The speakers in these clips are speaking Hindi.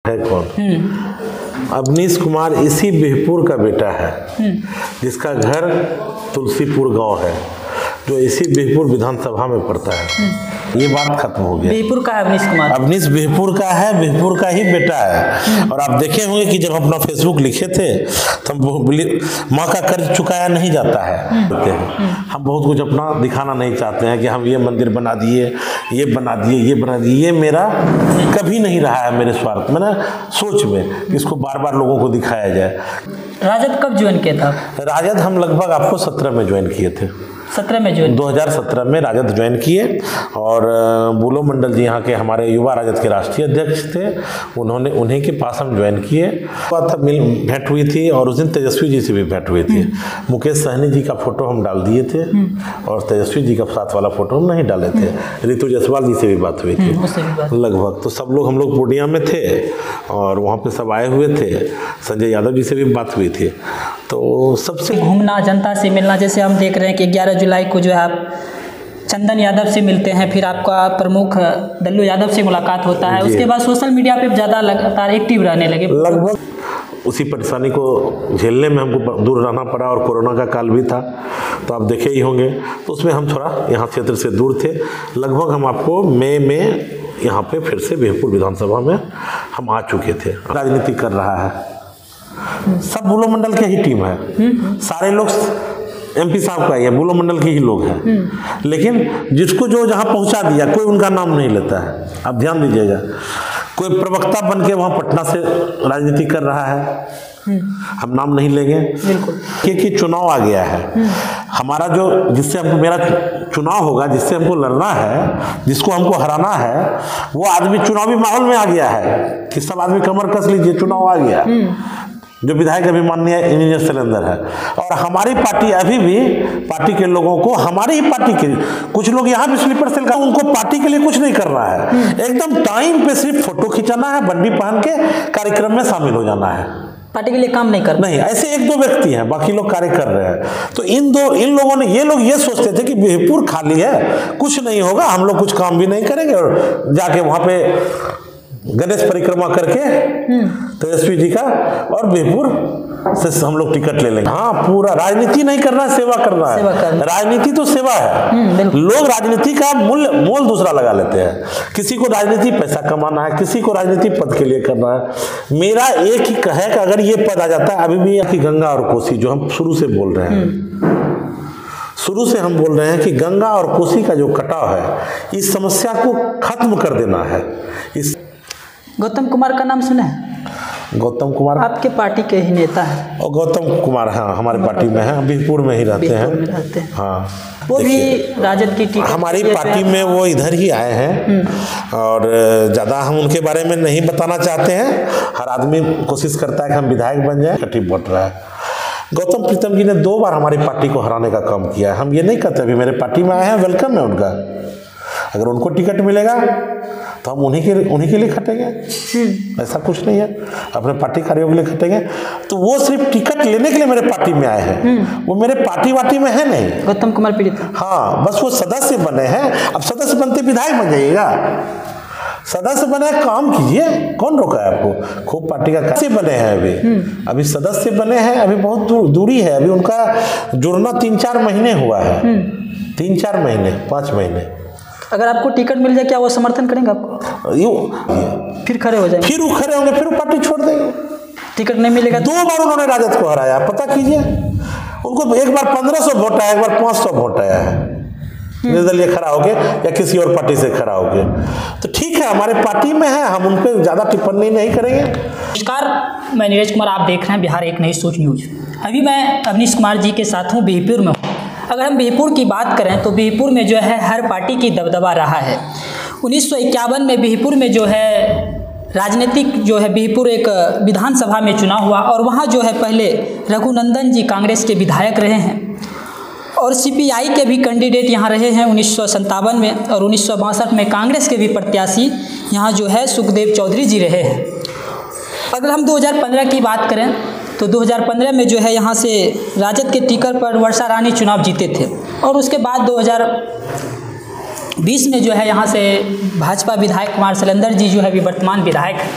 है कौन? अवनीश कुमार इसी बिहपुर का बेटा है, जिसका घर तुलसीपुर गांव है, जो इसी बिहपुर विधानसभा में पड़ता है। ये बात खत्म हो गया। बिहपुर का है अवनीश कुमार, अवनीश बिहपुर का है, बिहपुर का ही बेटा है। और आप देखे होंगे कि जब अपना फेसबुक लिखे थे तो माँ का कर्ज चुकाया नहीं जाता है। हम बहुत कुछ अपना दिखाना नहीं चाहते हैं कि हम ये मंदिर बना दिए, ये बना दिए, ये बना दिए। ये मेरा कभी नहीं रहा है मेरे स्वार्थ में ना सोच में कि इसको बार बार लोगों को दिखाया जाए। राजद कब ज्वाइन किया था? राजद हम लगभग आपको 17 में ज्वाइन किए थे। 17 में ज्वाइन? 2017 में राजद ज्वाइन किए। और बुलो मंडल जी यहाँ के हमारे युवा राजद के राष्ट्रीय अध्यक्ष थे, उन्हीं के पास हम ज्वाइन किए। भेंट हुई थी और उस दिन तेजस्वी जी से भी भेंट हुई थी। मुकेश सहनी जी का फोटो हम डाल दिए थे और तेजस्वी जी का साथ वाला फोटो हम नहीं डाले थे। रितु जायसवाल जी से भी बात हुई थी लगभग। तो सब लोग हम लोग पूर्णिया में थे और वहाँ पे सब आए हुए थे। संजय यादव जी से भी बात हुई थी। तो सबसे घूमना, जनता से मिलना, जैसे हम देख रहे हैं कि 11 जुलाई को जो है आप चंदन यादव से मिलते हैं, फिर आपका प्रमुख दल्लू यादव से मुलाकात होता है, उसके बाद सोशल मीडिया पे ज़्यादा लगातार एक्टिव रहने लगे। लगभग उसी परेशानी को झेलने में हमको दूर रहना पड़ा और कोरोना का काल भी था, तो आप देखे ही होंगे। तो उसमें हम थोड़ा यहाँ क्षेत्र से दूर थे। लगभग हम आपको मई में यहाँ पे फिर से बिहपुर विधानसभा में हम आ चुके थे। राजनीति कर रहा है, सब बुलो मंडल के ही टीम है। सारे लोग एमपी साहब का ही है, बुलो मंडल के ही लोग हैं। लेकिन जिसको जो जहाँ पहुँचा दिया कोई उनका नाम नहीं लेता है। आप ध्यान दीजिएगा, कोई प्रवक्ता बन के वहाँ पटना से राजनीति कर रहा है, हम नाम नहीं लेंगे क्योंकि चुनाव आ गया है हमारा। जो जिससे हमको मेरा चुनाव होगा, जिससे हमको लड़ना है, जिसको हमको हराना है, वो आदमी चुनावी माहौल में आ गया है कि सब आदमी कमर कस लीजिए, चुनाव आ गया। जो विधायक अभी माननीय इंजीनियर शैलेंद्र है। और हमारी पार्टी अभी भी पार्टी के लोगों को, हमारी ही पार्टी के कुछ लोग यहाँ भी स्लीपर सेल का, उनको पार्टी के लिए कुछ नहीं करना है। एकदम टाइम पे सिर्फ फोटो खिंचाना है, बंडी पहन के कार्यक्रम में शामिल हो जाना है। पार्टी के लिए काम नहीं करना। नहीं, ऐसे 1-2 व्यक्ति हैं, बाकी लोग कार्य कर रहे हैं। तो इन लोगों ने, ये लोग ये सोचते थे कि बिहपुर खाली है, कुछ नहीं होगा, हम लोग कुछ काम भी नहीं करेंगे और जाके वहां पे गणेश परिक्रमा करके तेजस्वी जी का और बिहपुर से हम लोग टिकट ले लेंगे। हाँ, पूरा राजनीति नहीं करना है, सेवा करना है। राजनीति तो सेवा है। लोग राजनीति का मोल दूसरा लगा लेते हैं। किसी को राजनीति पैसा कमाना है, किसी को राजनीति पद के लिए करना है। मेरा एक ही है कि अगर ये पद आ जाता है, अभी भी कि गंगा और कोसी, जो हम शुरू से बोल रहे हैं, शुरू से हम बोल रहे हैं कि गंगा और कोसी का जो कटाव है, इस समस्या को खत्म कर देना है। इस गौतम कुमार का नाम सुना है? गौतम कुमार आपके पार्टी के ही नेता है। और गौतम कुमार, हाँ, हमारे पार्टी में है, बिहपुर में ही रहते हैं। हाँ, वो भी राजद की टिकट हमारी पार्टी में, वो इधर ही आए हैं और ज़्यादा हम उनके बारे में नहीं बताना चाहते हैं। हर आदमी कोशिश करता है कि हम विधायक बन जाए, कटिप बट रहा है। गौतम प्रीतम जी ने 2 बार हमारी पार्टी को हराने का काम किया है। हम ये नहीं कहते अभी मेरे पार्टी में आए हैं, वेलकम है उनका। अगर उनको टिकट मिलेगा तो हम उन्हीं के लिए खटेंगे। ऐसा कुछ नहीं है, अपने पार्टी कार्यों के लिए खटेंगे। तो वो सिर्फ टिकट लेने के लिए मेरे पार्टी में आए हैं, वो मेरे पार्टी वार्टी में है नहीं। गौतम कुमार पीड़ित, हाँ, बस वो सदस्य बने हैं। अब सदस्य बनते विधायक बन जाइएगा, सदस्य बने, काम कीजिए, कौन रोका है आपको? खूब पार्टी का कैसे बने हैं अभी सदस्य बने हैं, अभी बहुत दूरी है। अभी उनका जुड़ना 3-4 महीने हुआ है, 3-4 महीने, 5 महीने। अगर आपको टिकट मिल जाए, क्या वो समर्थन करेंगे आपको? फिर खड़े हो जाएंगे? फिर वो खड़े होंगे, फिर वो पार्टी छोड़ देंगे। टिकट नहीं मिलेगा। 2 बार उन्होंने राजद को हराया, पता कीजिए। उनको एक बार 1500 वोट आया, एक बार 500 वोट आया है, निर्दलीय खड़ा होके या किसी और पार्टी से खड़ा होके। तो ठीक है, हमारे पार्टी में है, हम उन पर ज़्यादा टिप्पणी नहीं करेंगे। नमस्कार, मैं नीरज कुमार, आप देख रहे हैं बिहार एक नई सोच न्यूज। अभी मैं अवनीश कुमार जी के साथ हूँ, बिहपुर में हूँ। अगर हम बिहपुर की बात करें तो बिहपुर में जो है हर पार्टी की दबदबा रहा है। 1951 में बिहपुर में जो है राजनीतिक जो है बिहपुर एक विधानसभा में चुनाव हुआ और वहाँ जो है पहले रघुनंदन जी कांग्रेस के विधायक रहे हैं और सीपीआई के भी कैंडिडेट यहाँ रहे हैं 1957 में, और 1962 में कांग्रेस के भी प्रत्याशी यहाँ जो है सुखदेव चौधरी जी रहे हैं। अगर हम 2015 की बात करें तो 2015 में जो है यहाँ से राजद के टिकट पर वर्षा रानी चुनाव जीते थे और उसके बाद 2020 में जो है यहाँ से भाजपा विधायक कुमार शैलेंद्र जी जो है अभी वर्तमान विधायक हैं।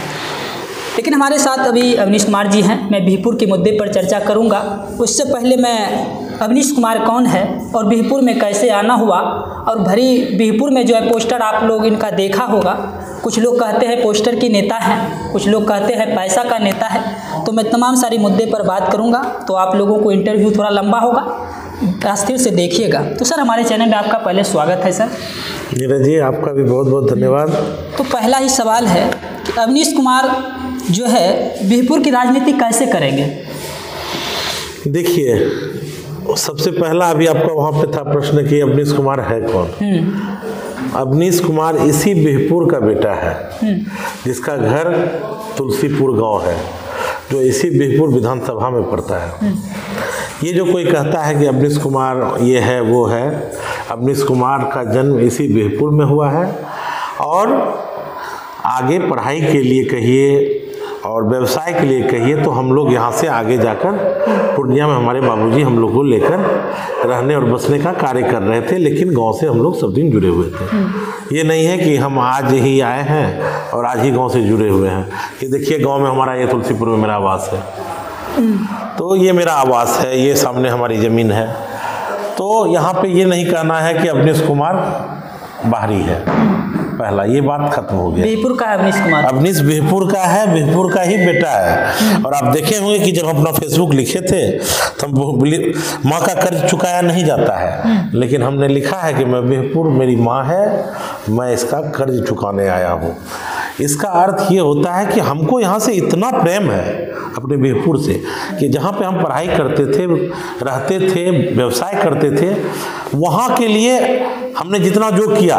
लेकिन हमारे साथ अभी अवनीश कुमार जी हैं। मैं बिहपुर के मुद्दे पर चर्चा करूंगा। उससे पहले मैं अवनीश कुमार कौन है और बिहपुर में कैसे आना हुआ, और भरी बिहपुर में जो है पोस्टर आप लोग इनका देखा होगा। कुछ लोग कहते हैं पोस्टर की नेता हैं, कुछ लोग कहते हैं पैसा का नेता है। तो मैं तमाम सारी मुद्दे पर बात करूंगा, तो आप लोगों को इंटरव्यू थोड़ा लंबा होगा, स्थिर से देखिएगा। तो सर, हमारे चैनल में आपका पहले स्वागत है सर। नीरज जी, आपका भी बहुत बहुत धन्यवाद। तो पहला ही सवाल है कि अवनीश कुमार जो है बिहपुर की राजनीति कैसे करेंगे? देखिए, सबसे पहला अभी आपका वहाँ पे था प्रश्न कि अवनीश कुमार है कौन। अवनीश कुमार इसी बिहपुर का बेटा है, जिसका घर तुलसीपुर गांव है, जो इसी बिहपुर विधानसभा में पड़ता है। ये जो कोई कहता है कि अवनीश कुमार ये है वो है, अवनीश कुमार का जन्म इसी बिहपुर में हुआ है, और आगे पढ़ाई के लिए कहिए और व्यवसाय के लिए कहिए तो हम लोग यहाँ से आगे जाकर पूर्णिया में हमारे बाबूजी हम लोग को लेकर रहने और बसने का कार्य कर रहे थे, लेकिन गांव से हम लोग सब दिन जुड़े हुए थे। ये नहीं है कि हम आज ही आए हैं और आज ही गांव से जुड़े हुए हैं। ये देखिए, गांव में हमारा ये तुलसीपुर में मेरा आवास है, तो ये मेरा आवास है, ये सामने हमारी ज़मीन है। तो यहाँ पे ये नहीं कहना है कि अवनीश कुमार बाहरी है। पहला ये बात खत्म हो गया। बिहपुर का है अवनीश कुमार, अवनीश बिहपुर का है, बिहपुर का ही बेटा है। और आप देखे होंगे कि जब हम अपना फेसबुक लिखे थे तो हम माँ का कर्ज चुकाया नहीं जाता है, लेकिन हमने लिखा है कि मैं बिहपुर, मेरी माँ है, मैं इसका कर्ज चुकाने आया हूँ। इसका अर्थ ये होता है कि हमको यहाँ से इतना प्रेम है अपने बिहपुर से कि जहाँ पे हम पढ़ाई करते थे, रहते थे, व्यवसाय करते थे, वहाँ के लिए हमने जितना जो किया,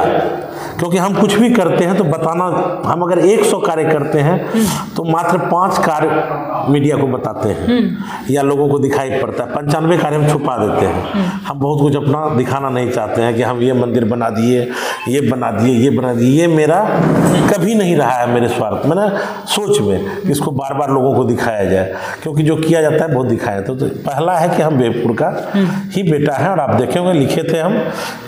क्योंकि हम कुछ भी करते हैं तो बताना, हम अगर 100 कार्य करते हैं तो मात्र 5 कार्य मीडिया को बताते हैं या लोगों को दिखाई पड़ता है, 95 कार्य हम छुपा देते हैं। हम बहुत कुछ अपना दिखाना नहीं चाहते हैं कि हम ये मंदिर बना दिए, ये बना दिए, ये बना दिए। ये मेरा कभी नहीं रहा है मेरे स्वार्थ में ना, सोच में कि इसको बार बार लोगों को दिखाया जाए, क्योंकि जो किया जाता है बहुत दिखाया। तो पहला है कि हम बिहपुर का ही बेटा है, और आप देखेंगे लिखे थे हम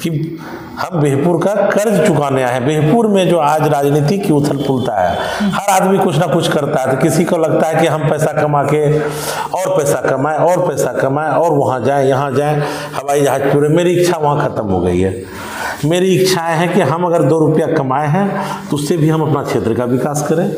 कि हम बिहपुर का कर्ज चुकाने आए हैं। बिहपुर में जो आज राजनीति की उथल पुलता है, हर आदमी कुछ ना कुछ करता है, तो किसी को लगता है कि हम पैसा कमा के और पैसा कमाएं और पैसा कमाएं और वहाँ जाएं, यहाँ जाएं, हवाई जहाज पूरे। मेरी इच्छा वहाँ ख़त्म हो गई है। मेरी इच्छाएं हैं कि हम अगर 2 रुपया कमाए हैं तो उससे भी हम अपना क्षेत्र का विकास करें,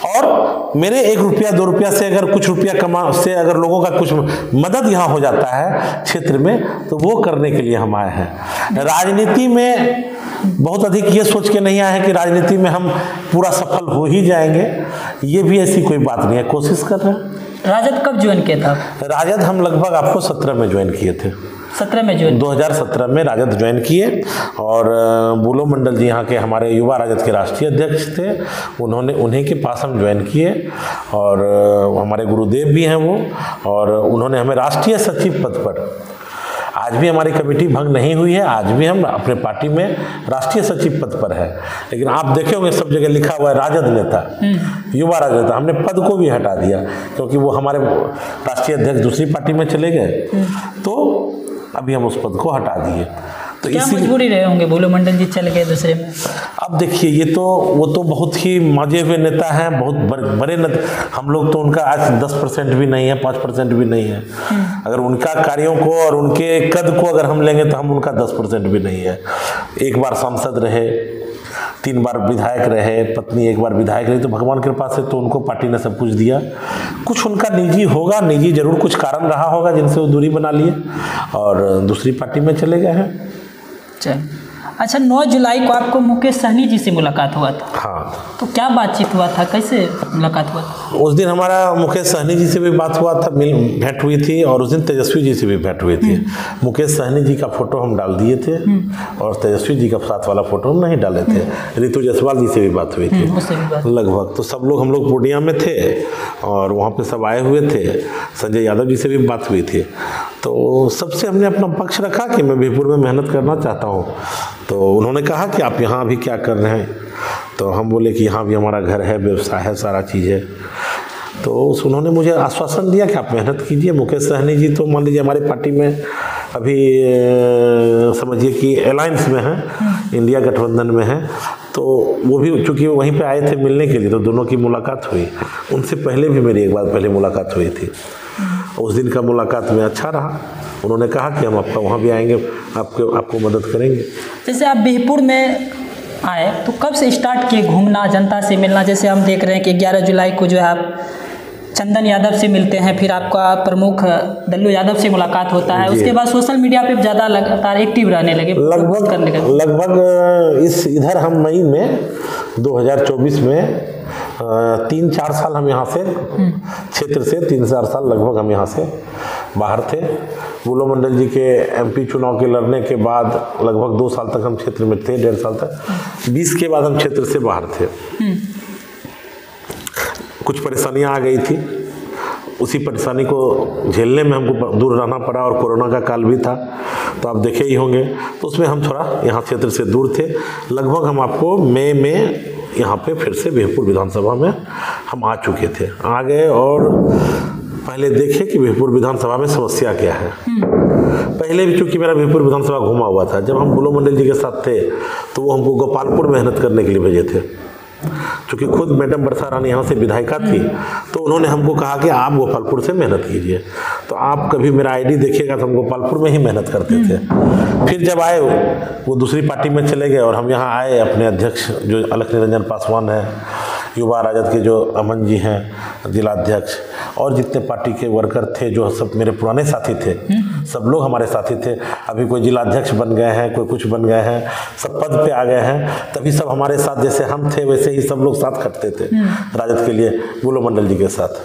और मेरे 1 रुपया 2 रुपया से अगर कुछ रुपया कमा से अगर लोगों का कुछ मदद यहाँ हो जाता है क्षेत्र में, तो वो करने के लिए हम आए हैं। राजनीति में बहुत अधिक ये सोच के नहीं आए हैं कि राजनीति में हम पूरा सफल हो ही जाएंगे, ये भी ऐसी कोई बात नहीं है, कोशिश कर रहे हैं। राजद कब ज्वाइन किया था? राजद हम लगभग आपको 17 में ज्वाइन किए थे। 17 में ज्वाइन? 2017 में राजद ज्वाइन किए, और बुलो मंडल जी यहाँ के हमारे युवा राजद के राष्ट्रीय अध्यक्ष थे, उन्हीं के पास हम ज्वाइन किए, और हमारे गुरुदेव भी हैं वो, और उन्होंने हमें राष्ट्रीय सचिव पद पर, आज भी हमारी कमेटी भंग नहीं हुई है, आज भी हम अपने पार्टी में राष्ट्रीय सचिव पद पर है। लेकिन आप देखे होंगे सब जगह लिखा हुआ है राजद नेता, युवा राजद नेता। हमने पद को भी हटा दिया, क्योंकि वो हमारे राष्ट्रीय अध्यक्ष दूसरी पार्टी में चले गए, तो अभी हम उस पद को हटा दिए। तो क्या मजबूरी रहे होंगे, बुलो मंडल जी चल गए दूसरे में? अब देखिए, वो तो बहुत ही मजे हुए नेता हैं, बहुत बड़े नेता। हम लोग तो उनका आज 10% भी नहीं है, 5% भी नहीं है। अगर उनका कार्यों को और उनके कद को अगर हम लेंगे तो हम उनका 10% भी नहीं है। 1 बार सांसद रहे, 3 बार विधायक रहे, पत्नी 1 बार विधायक रही, तो भगवान की कृपा से तो उनको पार्टी ने सब कुछ दिया। कुछ उनका निजी होगा, निजी जरूर कुछ कारण रहा होगा जिनसे वो दूरी बना लिए और दूसरी पार्टी में चले गए हैं। अच्छा, 9 जुलाई को आपको मुकेश सहनी जी से मुलाकात हुआ था? हाँ। तो क्या बातचीत हुआ था, कैसे मुलाकात हुआ था? उस दिन हमारा मुकेश सहनी जी से भी बात हुआ था, भेंट हुई थी, और उस दिन तेजस्वी जी से भी भेंट हुई थी। मुकेश सहनी जी का फोटो हम डाल दिए थे, और तेजस्वी जी का साथ वाला फोटो हम नहीं डाले थे। रितु जायसवाल जी से भी बात हुई थी लगभग। तो सब लोग हम लोग पूर्णिया में थे और वहाँ पे सब आए हुए थे। संजय यादव जी से भी बात हुई थी। तो सबसे हमने अपना पक्ष रखा कि मैं बिहपुर में मेहनत करना चाहता हूँ। तो उन्होंने कहा कि आप यहाँ अभी क्या कर रहे हैं, तो हम बोले कि यहाँ भी हमारा घर है, व्यवसाय है, सारा चीज़ है। तो उन्होंने मुझे आश्वासन दिया कि आप मेहनत कीजिए। मुकेश सहनी जी तो मान लीजिए हमारे पार्टी में अभी समझिए कि अलायंस में है, इंडिया गठबंधन में है, तो वो भी चूँकि वहीं पे आए थे मिलने के लिए, तो दोनों की मुलाकात हुई। उनसे पहले भी मेरी एक बार पहले मुलाकात हुई थी। उस दिन का मुलाकात में अच्छा रहा। उन्होंने कहा कि हम आपका वहाँ भी आएंगे, आपको मदद करेंगे। जैसे आप बिहपुर में आए तो कब से स्टार्ट किए घूमना, जनता से मिलना? जैसे हम देख रहे हैं कि 11 जुलाई को जो है आप चंदन यादव से मिलते हैं, फिर आपका प्रमुख दल्लू यादव से मुलाकात होता है, उसके बाद सोशल मीडिया पे ज़्यादा लगातार एक्टिव रहने लगे, लगभग इधर हम मई में 2024 में 3-4 साल हम यहाँ से क्षेत्र से 3-4 साल लगभग हम यहाँ से बाहर थे। बुलो मंडल जी के एमपी चुनाव के लड़ने के बाद लगभग 2 साल तक हम क्षेत्र में थे, 1.5 साल तक। 20 के बाद हम क्षेत्र से बाहर थे। कुछ परेशानियां आ गई थी, उसी परेशानी को झेलने में हमको दूर रहना पड़ा, और कोरोना का काल भी था, तो आप देखे ही होंगे। तो उसमें हम थोड़ा यहाँ क्षेत्र से दूर थे। लगभग हम आपको मई में यहाँ पे फिर से बिहपुर विधानसभा में हम आ चुके थे, आ गए और पहले देखे कि बिहपुर विधानसभा में समस्या क्या है। पहले भी चूंकि मेरा बिहपुर विधानसभा घुमा हुआ था, जब हम बुलो मंडल जी के साथ थे तो वो हमको गोपालपुर मेहनत करने के लिए भेजे थे। चूँकि खुद मैडम बरसा रानी यहाँ से विधायिका थी, तो उन्होंने हमको कहा कि आप गोपालपुर से मेहनत कीजिए। तो आप कभी मेरा आईडी देखिएगा तो हम गोपालपुर में ही मेहनत करते थे। फिर जब आए वो दूसरी पार्टी में चले गए और हम यहाँ आए, अपने अध्यक्ष जो अलख निरंजन पासवान हैं, युवा राजद के जो अमन जी हैं जिलाध्यक्ष, और जितने पार्टी के वर्कर थे जो सब मेरे पुराने साथी थे, सब लोग हमारे साथी थे। अभी कोई जिलाध्यक्ष बन गए हैं, कोई कुछ बन गए हैं, सब पद पे आ गए हैं। तभी सब हमारे साथ, जैसे हम थे वैसे ही सब लोग साथ खटते थे राजद के लिए बुलो मंडल जी के साथ।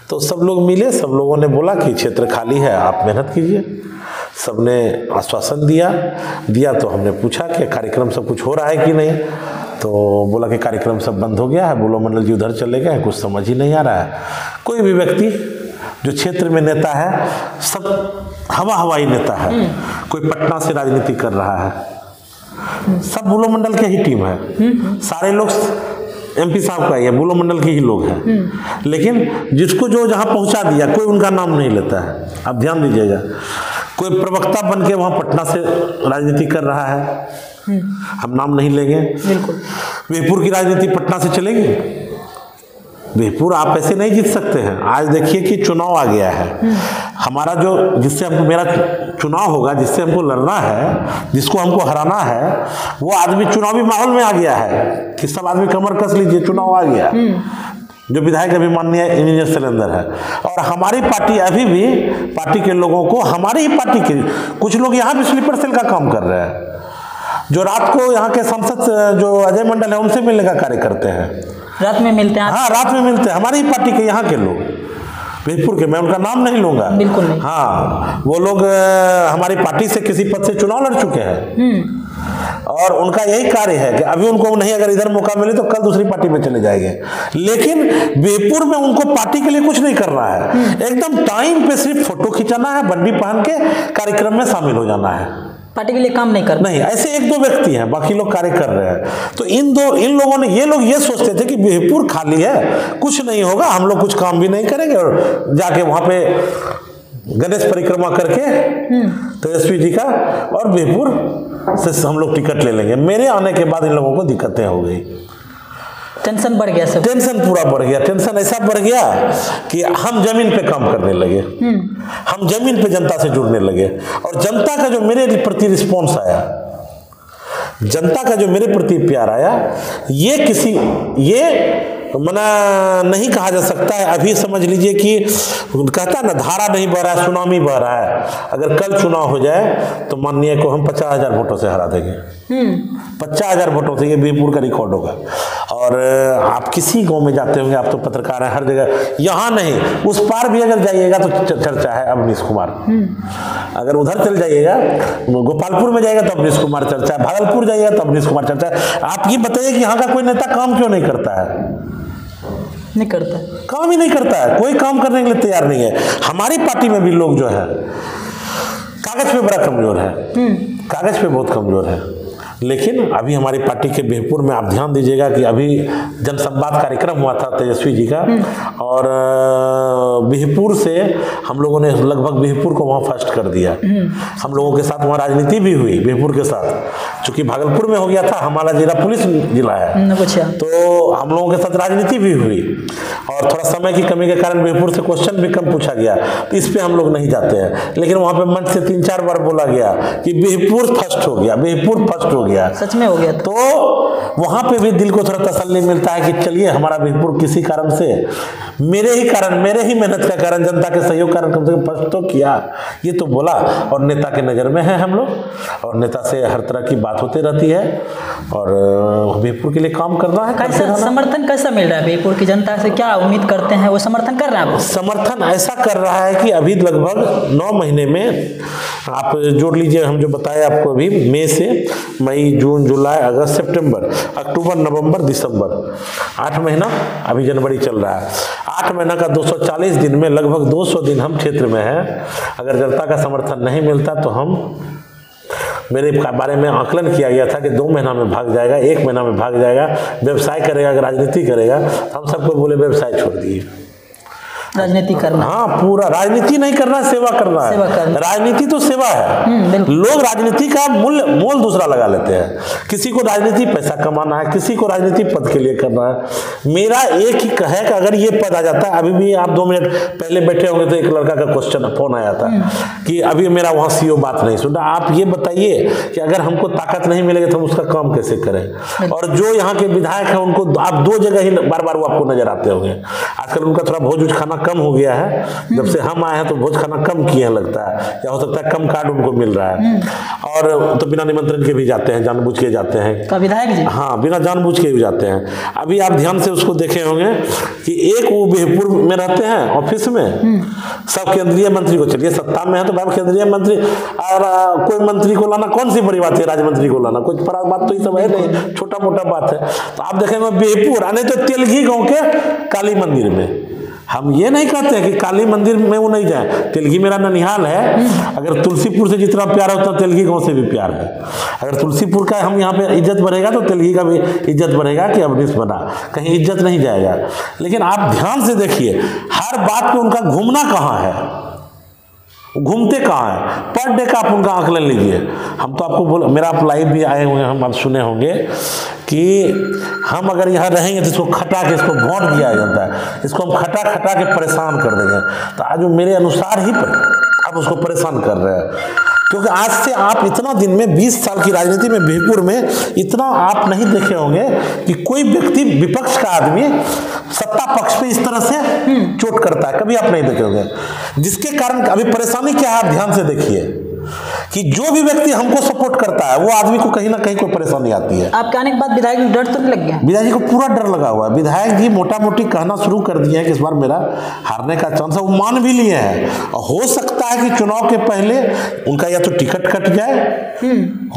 तो सब लोग मिले, सब लोगों ने बोला कि क्षेत्र खाली है, आप मेहनत कीजिए। सबने आश्वासन दिया तो हमने पूछा कि कार्यक्रम सब कुछ हो रहा है कि नहीं, तो बोला कि कार्यक्रम सब बंद हो गया है, बुलो मंडल जी उधर चले गए, कुछ समझ ही नहीं आ रहा है। कोई भी व्यक्ति जो क्षेत्र में नेता है, सब हवाई नेता है। कोई पटना से राजनीति कर रहा है, सब बुलो मंडल के ही टीम है। सारे लोग एमपी साहब का ही है, बुलो मंडल के ही लोग हैं। लेकिन जिसको जो जहाँ पहुँचा दिया, कोई उनका नाम नहीं लेता है। आप ध्यान दीजिएगा, कोई प्रवक्ता बन के वहाँ पटना से राजनीति कर रहा है, हम नाम नहीं लेंगे। बिल्कुल। बिहपुर की राजनीति पटना से चलेगी? बिहपुर आप ऐसे नहीं जीत सकते हैं। आज देखिए कि चुनाव आ गया है, हमारा जो जिससे हमको मेरा चुनाव होगा, जिससे हमको लड़ना है, जिसको हमको हराना है, वो आदमी चुनावी माहौल में आ गया है कि सब आदमी कमर कस लीजिए, चुनाव आ गया। जो विधायक अभी माननीय इंजीनियर शैलेंद्र है, और हमारी पार्टी अभी भी पार्टी के लोगों को, हमारी ही पार्टी के कुछ लोग यहाँ भी स्लीपर सेल का काम कर रहे हैं, जो रात को यहाँ के सांसद जो अजय मंडल है उनसे मिलने का कार्य करते हैं। रात में मिलते हैं? हाँ, रात में मिलते हैं, हमारी पार्टी के यहाँ के लोग, बिहपुर के, मैं उनका नाम नहीं लूंगा। बिल्कुल नहीं। हाँ, वो लोग हमारी पार्टी से किसी पद से चुनाव लड़ चुके हैं, और उनका यही कार्य है कि अभी उनको नहीं, अगर इधर मौका मिले तो कल दूसरी पार्टी में चले जाएंगे। लेकिन बिहपुर में उनको पार्टी के लिए कुछ नहीं करना है, एकदम टाइम पे सिर्फ फोटो खिंचाना है, बंडी पहन के कार्यक्रम में शामिल हो जाना है। पार्टी के लिए काम नहीं करना। नहीं, ऐसे 1-2 व्यक्ति हैं, बाकी लोग कार्य कर रहे हैं। तो इन लोगों ने, ये लोग ये सोचते थे कि बिहपुर खाली है, कुछ नहीं होगा, हम लोग कुछ काम भी नहीं करेंगे, और जाके वहां पे गणेश परिक्रमा करके तेजस्वी जी का और बिहपुर से हम लोग टिकट ले लेंगे। मेरे आने के बाद इन लोगों को दिक्कतें हो गई, टेंशन बढ़ गया, सब टेंशन पूरा बढ़ गया। टेंशन ऐसा बढ़ गया कि हम जमीन पे काम करने लगे, हम जमीन पे जनता से जुड़ने लगे, और जनता का जो मेरे प्रति रिस्पॉन्स आया, जनता का जो मेरे प्रति प्यार आया, ये मना नहीं कहा जा सकता है। अभी समझ लीजिए कि कहता है ना, धारा नहीं बह रहा है, सुनामी बह रहा है। अगर कल चुनाव हो जाए तो माननीय को हम 50,000 वोटों से हरा देंगे। 50,000 वोटों से, ये बिहपुर का रिकॉर्ड होगा। और आप किसी गांव में जाते होंगे, आप तो पत्रकार हैं, हर जगह, यहाँ नहीं उस पार भी अगर जाइएगा तो चर्चा है अवनीश कुमार। अगर उधर चल जाइएगा, गोपालपुर में जाइएगा तो अवनीश कुमार चर्चा है, भागलपुर जाइएगा तो अवनीश कुमार चर्चा है। आप ये बताइए कि यहाँ का कोई नेता काम क्यों नहीं करता है? नहीं करता, काम ही नहीं करता है, कोई काम करने के लिए तैयार नहीं है। हमारी पार्टी में भी लोग जो है कागज पे बड़ा कमजोर है, कागज पे बहुत कमजोर है। लेकिन अभी हमारी पार्टी के बिहपुर में आप ध्यान दीजिएगा कि अभी जनसंवाद कार्यक्रम हुआ था तेजस्वी जी का, और बिहपुर से हम लोगों ने लगभग बिहपुर को वहाँ फर्स्ट कर दिया। हम लोगों के साथ वहाँ राजनीति भी हुई बिहपुर के साथ, चूंकि भागलपुर में हो गया था, हमारा जिला पुलिस जिला है, तो हम लोगों के साथ राजनीति भी हुई, और थोड़ा समय की कमी के कारण बिहपुर से क्वेश्चन भी कम पूछा गया, तो इस पे हम लोग नहीं जाते हैं। लेकिन वहाँ पे मंच से 3-4 बार बोला गया कि बिहपुर फर्स्ट हो गया, बिहपुर फर्स्ट हो गया, सच में हो गया। तो वहाँ पे भी दिल को थोड़ा तसल्ली मिलता है कि चलिए हमारा बिहपुर किसी कारण से, मेरे ही मेहनत का कारण, जनता के सहयोग कारण कम से कम फर्स्ट तो किया, ये तो बोला। और नेता के नज़र में है हम लोग, और नेता से हर तरह की बात होती रहती है, और बिहपुर के लिए काम करना है। समर्थन कैसा मिल रहा है बिहपुर की जनता से, क्या उम्मीद करते हैं, वो समर्थन कर रहा है? समर्थन ऐसा कर रहा है कि अभी लगभग 9 महीने में आप जोड़ लीजिए, हम जो बताए आपको अभी, मई से मई, जून, जुलाई, अगस्त, सितंबर, अक्टूबर, नवंबर, दिसंबर, 8 महीना, अभी जनवरी चल रहा है। 8 महीना का 240 दिन में लगभग 200 दिन हम क्षेत्र में हैं। अगर जनता का समर्थन नहीं मिलता तो हम, मेरे बारे में आकलन किया गया था कि 2 महीना में भाग जाएगा, 1 महीना में भाग जाएगा, व्यवसाय करेगा, अगर राजनीति करेगा। हम सबको बोले व्यवसाय छोड़ दिए, राजनीति करना। हाँ, पूरा राजनीति नहीं करना, सेवा करना है। राजनीति तो सेवा है। लोग राजनीति का मोल दूसरा लगा लेते हैं। किसी को राजनीति पैसा कमाना है, किसी को राजनीति पद के लिए करना है। मेरा एक ही है कि अगर ये पद आ जाता है, अभी भी आप 2 मिनट पहले बैठे होंगे तो एक लड़का का क्वेश्चन फोन आया था कि अभी मेरा वहाँ सीओ बात नहीं सुन रहा। आप ये बताइए कि अगर हमको ताकत नहीं मिलेगी तो हम उसका काम कैसे करें? और जो यहाँ के विधायक है उनको आप 2 जगह ही बार बार वो आपको नजर आते होंगे। आजकल उनका थोड़ा भोज खाना कम हो गया है, जब से हम आए हैं तो भोज खाना कम किए हैं लगता है, या हो सकता है कम कार्ड उनको मिल रहा है, और तो बिना निमंत्रण के भी जाते हैं, जानबूझ के जाते हैं। का विधायक जी? हाँ, बिना जानबूझ के भी जाते हैं। अभी आप ध्यान से उसको देखे होंगे कि एक वो बिहपुर में रहते हैं ऑफिस में, सब केंद्रीय मंत्री को, चलिए सत्ता में है तो भाई केंद्रीय मंत्री, और कोई मंत्री को लाना कौन सी बड़ी बात है, राज्य मंत्री को लाना कोई बड़ा बात तो ये सब है नहीं, छोटा मोटा बात है। तो आप देखेंगे बिहपुर आने तो तेलगी गांव के काली मंदिर में, हम ये नहीं कहते हैं कि काली मंदिर में वो नहीं जाए, तेलगी मेरा ननिहाल है, अगर तुलसीपुर से जितना प्यार है उतना तेलगी गांव से भी प्यार है। अगर तुलसीपुर का हम यहाँ पे इज्जत बढ़ेगा तो तेलगी का भी इज्जत बढ़ेगा कि अवनीश बना, कहीं इज्जत नहीं जाएगा। लेकिन आप ध्यान से देखिए, हर बात पे उनका घूमना कहाँ है, घूमते कहाँ है, पर डे का आप उनका आकलन लीजिए। हम तो आपको बोल, मेरा आप लाइव भी आए हुए हैं, हम आप सुने होंगे कि हम अगर यहाँ रहेंगे तो इसको खटा के, इसको वोट दिया जाता है, इसको हम खटा खटा के परेशान कर देंगे। तो आज वो मेरे अनुसार ही आप उसको परेशान कर रहे हैं, क्योंकि आज से आप इतना दिन में 20 साल की राजनीति में बिहपुर में इतना आप नहीं देखे होंगे कि कोई व्यक्ति, विपक्ष का आदमी सत्ता पक्ष पे इस तरह से चोट करता है, कभी आप नहीं देखे होंगे। जिसके कारण अभी परेशानी क्या है, आप ध्यान से देखिए कि जो भी व्यक्ति हमको सपोर्ट करता है वो आदमी को कहीं ना कहीं कोई परेशानी आती है। आपके आने के बाद विधायक को डर तो नहीं लग गया? विधायक जी को पूरा डर लगा हुआ है। विधायक जी मोटा मोटी कहना शुरू कर दिए हैं कि इस बार मेरा हारने का चांस है, वो मान भी लिए हैं। हो सकता है कि चुनाव के पहले उनका या तो टिकट कट जाए,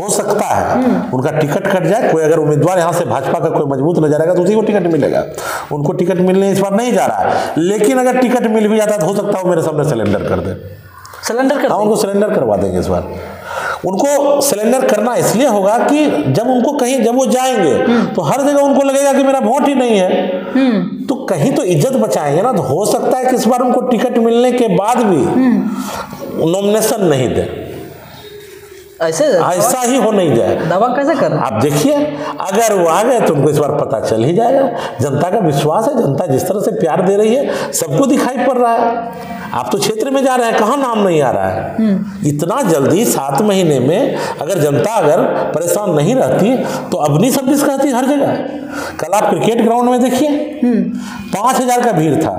हो सकता है उनका टिकट कट जाए, कोई अगर उम्मीदवार यहाँ से भाजपा का कोई मजबूत नजर आएगा तो उसी को टिकट मिलेगा। उनको टिकट मिलने इस बार नहीं जा रहा है, लेकिन अगर टिकट मिल भी जाता है तो हो सकता है वो मेरे सामने सिलेंडर कर दे, उनको सिलेंडर करवा देंगे इस बार। उनको सिलेंडर करना इसलिए होगा कि जब उनको कहीं, जब वो जाएंगे तो हर जगह उनको लगेगा कि मेरा वोट ही नहीं है, तो कहीं तो इज्जत बचाएंगे ना। तो हो सकता है कि इस बार उनको टिकट मिलने के बाद भी नॉमिनेशन नहीं दे, ऐसा ही हो नहीं जाए। दावा कैसे करना? आप देखिए, अगर वो आ गए तो उनको इस बार पता चल ही जाएगा। जनता का विश्वास है, जनता जिस तरह से प्यार दे रही है सबको दिखाई पड़ रहा है। आप तो क्षेत्र में जा रहे हैं, कहाँ नाम नहीं आ रहा है। इतना जल्दी 7 महीने में अगर जनता अगर परेशान नहीं रहती तो अपनी सब कहती हर जगह। कल आप क्रिकेट ग्राउंड में देखिए 5000 का भीड़ था।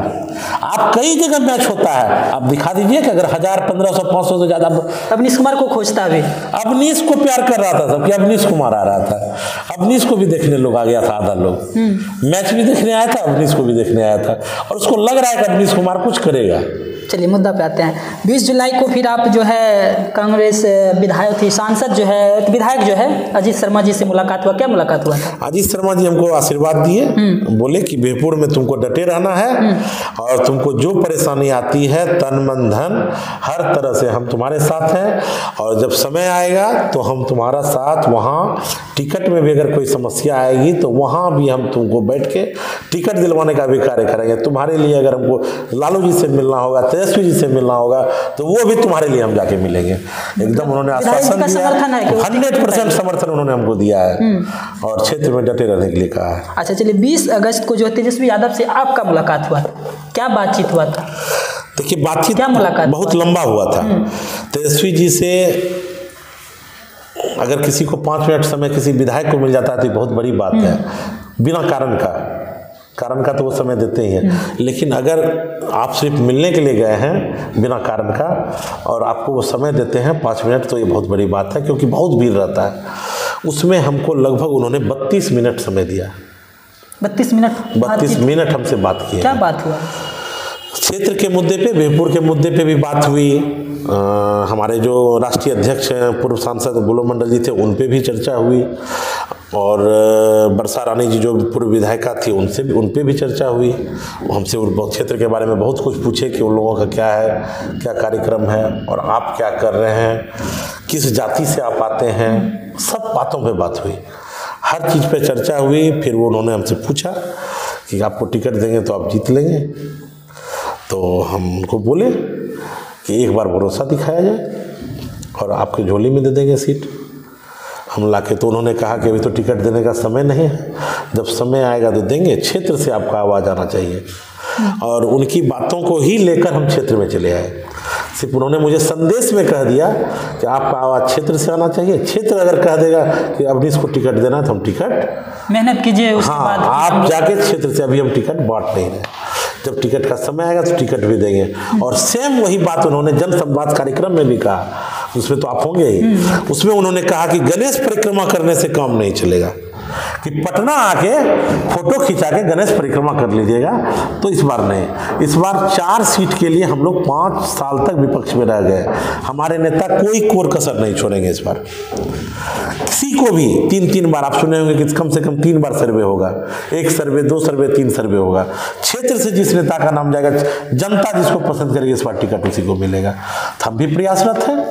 आप कई जगह मैच होता है, आप दिखा दीजिए कि अगर 1000, 1500, 500 से ज्यादा अवनीश कुमार को खोजता है, अवनीश को प्यार कर रहा था सब कि अवनीश कुमार आ रहा था। अवनीश को भी देखने लोग आ गया था, आधा लोग मैच भी देखने आया था, अवनीश को भी देखने आया था, और उसको लग रहा है कि अवनीश कुमार कुछ करेगा। चलिए मुद्दा पे आते हैं। 20 जुलाई को फिर आप जो है कांग्रेस विधायक थी, सांसद जो है, विधायक जो है अजीत शर्मा जी से मुलाकात हुआ, क्या मुलाकात हुआ था? अजीत शर्मा जी हमको आशीर्वाद दिए, बोले कि बिहपुर में तुमको डटे रहना है और और तुमको जो परेशानी आती है तन मन धन हर तरह से हम तुम्हारे साथ हैं। और जब समय आएगा तो हम तुम्हारा साथ वहाँ टिकट में भी अगर कोई समस्या आएगी तो वहाँ भी हम तुमको बैठ के टिकट दिलवाने का भी कार्य करेंगे। तुम्हारे लिए अगर हमको लालू जी से मिलना होगा, तेजस्वी जी से मिलना होगा तो वो भी तुम्हारे लिए हम जाके मिलेंगे। एकदम उन्होंने आश्वासन दिया, 100% समर्थन उन्होंने हमको दिया है और क्षेत्र में डटे रहने के लिए कहा है। अच्छा चलिए, 20 अगस्त को जो है तेजस्वी यादव से आपका मुलाकात हुआ, क्या बातचीत हुआ था? देखिए बातचीत क्या मुलाकात बहुत लंबा हुआ था। तेजस्वी जी से अगर किसी को 5 मिनट समय किसी विधायक को मिल जाता है तो बहुत बड़ी बात है, बिना कारण का तो वो समय देते ही हैं। लेकिन अगर आप सिर्फ मिलने के लिए गए हैं बिना कारण का और आपको वो समय देते हैं 5 मिनट, तो ये बहुत बड़ी बात है, क्योंकि बहुत भीड़ रहता है। उसमें हमको लगभग उन्होंने 32 मिनट समय दिया। 32 मिनट 32 मिनट हमसे बात की। क्या बात हुआ? क्षेत्र के मुद्दे पे, बिहपुर के मुद्दे पे भी बात हुई। हमारे जो राष्ट्रीय अध्यक्ष हैं पूर्व सांसद बुलो मंडल जी थे, उन पे भी चर्चा हुई। और बरसा रानी जी जो पूर्व विधायिका थी उन पे भी चर्चा हुई। हमसे उस क्षेत्र के बारे में बहुत कुछ पूछे कि उन लोगों का क्या है, क्या कार्यक्रम है और आप क्या कर रहे हैं, किस जाति से आप आते हैं, सब बातों पे बात हुई, हर चीज़ पे चर्चा हुई। फिर वो उन्होंने हमसे पूछा कि आपको टिकट देंगे तो आप जीत लेंगे। तो हम उनको बोले कि एक बार भरोसा दिखाया जाए और आपके झोली में दे देंगे सीट हम लाके। तो उन्होंने कहा कि अभी तो टिकट देने का समय नहीं है, जब समय आएगा तो देंगे, क्षेत्र से आपका आवाज़ आना चाहिए। और उनकी बातों को ही लेकर हम क्षेत्र में चले आए। सिर्फ उन्होंने मुझे संदेश में कह दिया कि आपका आवाज़ क्षेत्र से आना चाहिए, क्षेत्र अगर कह देगा कि अवनीश को टिकट देना तो हम टिकट मेहनत कीजिए, उसके बाद आप जाके क्षेत्र से, अभी हम टिकट बांट नहीं रहे, जब टिकट का समय आएगा तो टिकट भी देंगे। और सेम वही बात उन्होंने जन संवाद कार्यक्रम में भी कहा, उसमें तो आप होंगे ही। उसमें उन्होंने कहा कि गणेश परिक्रमा करने से काम नहीं चलेगा, कि पटना आके फोटो खिंचा के गणेश परिक्रमा कर लीजिएगा। तो इस बार नहीं, इस बार 4 सीट के लिए हम लोग 5 साल तक विपक्ष में रह गए। हमारे नेता कोई कोर कसर नहीं छोड़ेंगे इस बार, किसी को भी 3-3 बार। आप सुने होंगे कि कम से कम 3 बार सर्वे होगा, 1 सर्वे, 2 सर्वे, 3 सर्वे होगा। क्षेत्र से जिस नेता का नाम जाएगा, जनता जिसको पसंद करेगी, इस बार टिकट उसी को मिलेगा। हम भी प्रयासरत हैं,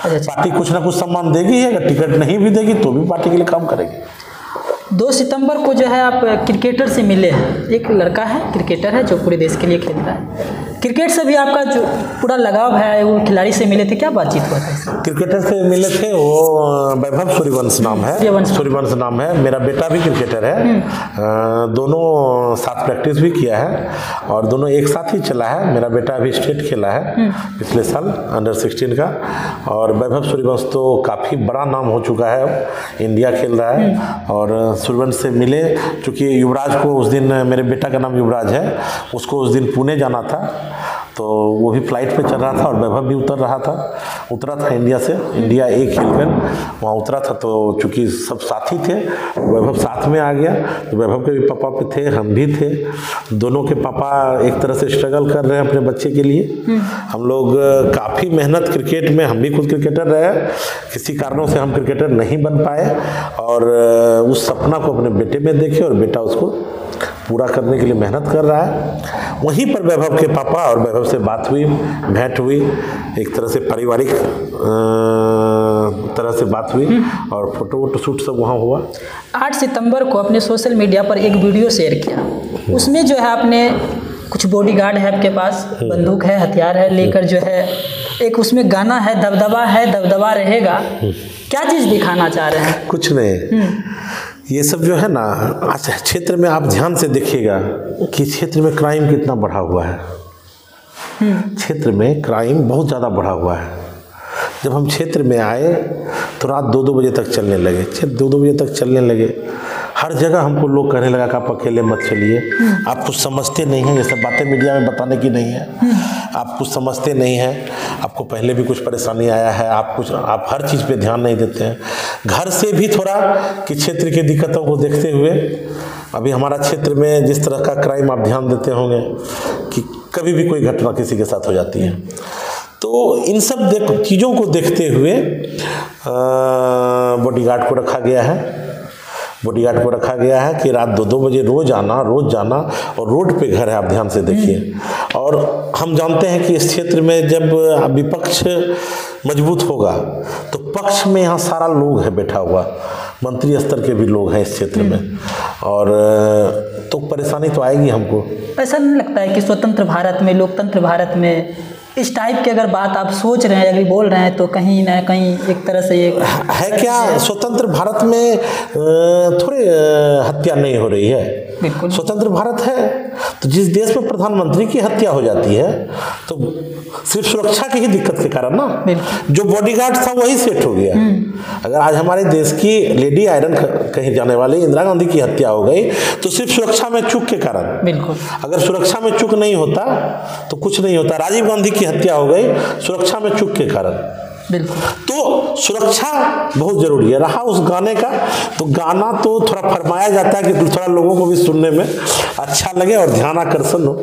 पार्टी कुछ ना कुछ सम्मान देगी, अगर टिकट नहीं भी देगी तो भी पार्टी के लिए काम करेगी। 2 सितंबर को जो है आप क्रिकेटर से मिले हैं, एक लड़का है क्रिकेटर है जो पूरे देश के लिए खेलता है। क्रिकेट से भी आपका जो पूरा लगाव है, वो खिलाड़ी से मिले थे, क्या बातचीत हुआ था? क्रिकेटर से मिले थे, वो वैभव सूर्यवंश नाम है, सूर्यवंश नाम है। मेरा बेटा भी क्रिकेटर है, दोनों साथ प्रैक्टिस भी किया है और दोनों एक साथ ही चला है। मेरा बेटा अभी स्टेट खेला है पिछले साल अंडर 16 का, और वैभव सूर्यवंश तो काफ़ी बड़ा नाम हो चुका है, इंडिया खेल रहा है। और सूर्यवंश से मिले, चूँकि युवराज को उस दिन, मेरे बेटा का नाम युवराज है, उसको उस दिन पुणे जाना था, तो वो भी फ्लाइट पे चल रहा था और वैभव भी उतरा था इंडिया से, इंडिया ए खेलकर वहाँ उतरा था। तो चूँकि सब साथी थे, वैभव साथ में आ गया। तो वैभव के भी पापा पे थे, हम भी थे, दोनों के पापा एक तरह से स्ट्रगल कर रहे हैं अपने बच्चे के लिए। हम लोग काफ़ी मेहनत क्रिकेट में, हम भी खुद क्रिकेटर रहे, किसी कारणों से हम क्रिकेटर नहीं बन पाए और उस सपना को अपने बेटे में देखे और बेटा उसको पूरा करने के लिए मेहनत कर रहा है। वहीं पर वैभव के पापा और वैभव से बात हुई, भेंट हुई, एक तरह से पारिवारिक तरह से बात हुई और फोटो शूट सब वहाँ हुआ। 8 सितंबर को अपने सोशल मीडिया पर एक वीडियो शेयर किया, उसमें जो है आपने कुछ बॉडीगार्ड है आपके पास, बंदूक है, हथियार है, लेकर जो है एक उसमें गाना है, दबदबा है दबदबा रहेगा, क्या चीज़ दिखाना चाह रहे हैं? कुछ नहीं, ये सब जो है ना, अच्छा क्षेत्र में आप ध्यान से देखिएगा कि क्षेत्र में क्राइम कितना बढ़ा हुआ है। क्षेत्र में क्राइम बहुत ज़्यादा बढ़ा हुआ है। जब हम क्षेत्र में आए तो रात 2-2 बजे तक चलने लगे, 2-2 बजे तक चलने लगे। हर जगह हमको लोग कहने लगा कि आप अकेले मत चलिए, आप कुछ समझते नहीं हैं, ये सब बातें मीडिया में बताने की नहीं है, आप कुछ समझते नहीं हैं, आपको पहले भी कुछ परेशानी आया है, आप हर चीज़ पे ध्यान नहीं देते हैं। घर से भी थोड़ा कि क्षेत्र की दिक्कतों को देखते हुए, अभी हमारा क्षेत्र में जिस तरह का क्राइम आप ध्यान देते होंगे कि कभी भी कोई घटना किसी के साथ हो जाती है, तो इन सब चीज़ों को देखते हुए बॉडीगार्ड को रखा गया है। बॉडीगार्ड को रखा गया है कि रात 2-2 बजे रोज जाना और रोड पे घर है, आप ध्यान से देखिए। और हम जानते हैं कि इस क्षेत्र में जब विपक्ष मजबूत होगा तो पक्ष में यहाँ सारा लोग है बैठा हुआ, मंत्री स्तर के भी लोग हैं इस क्षेत्र में, और तो परेशानी तो आएगी हमको। ऐसा नहीं लगता है कि स्वतंत्र भारत में, लोकतंत्र भारत में इस टाइप की अगर बात आप सोच रहे हैं, अगर बोल रहे हैं, तो कहीं ना कहीं एक तरह से ये है क्या, स्वतंत्र भारत में थोड़े हत्या नहीं हो रही है। बिल्कुल स्वतंत्र भारत है तो जिस देश में प्रधानमंत्री की हत्या हो जाती है तो सिर्फ सुरक्षा की ही दिक्कत के कारण ना, जो बॉडीगार्ड था वही सेट हो गया। अगर आज हमारे देश की लेडी आयरन कहीं जाने वाली इंदिरा गांधी की हत्या हो गई तो सिर्फ सुरक्षा में चूक के कारण। बिल्कुल, अगर सुरक्षा में चूक नहीं होता तो कुछ नहीं होता। राजीव गांधी की हत्या हो गई सुरक्षा में चूक के कारण। बिल्कुल, तो सुरक्षा बहुत जरूरी है। रहा उस गाने का, तो गाना तो थोड़ा फरमाया जाता है कि थोड़ा लोगों को भी सुनने में अच्छा लगे और ध्यान आकर्षण हो,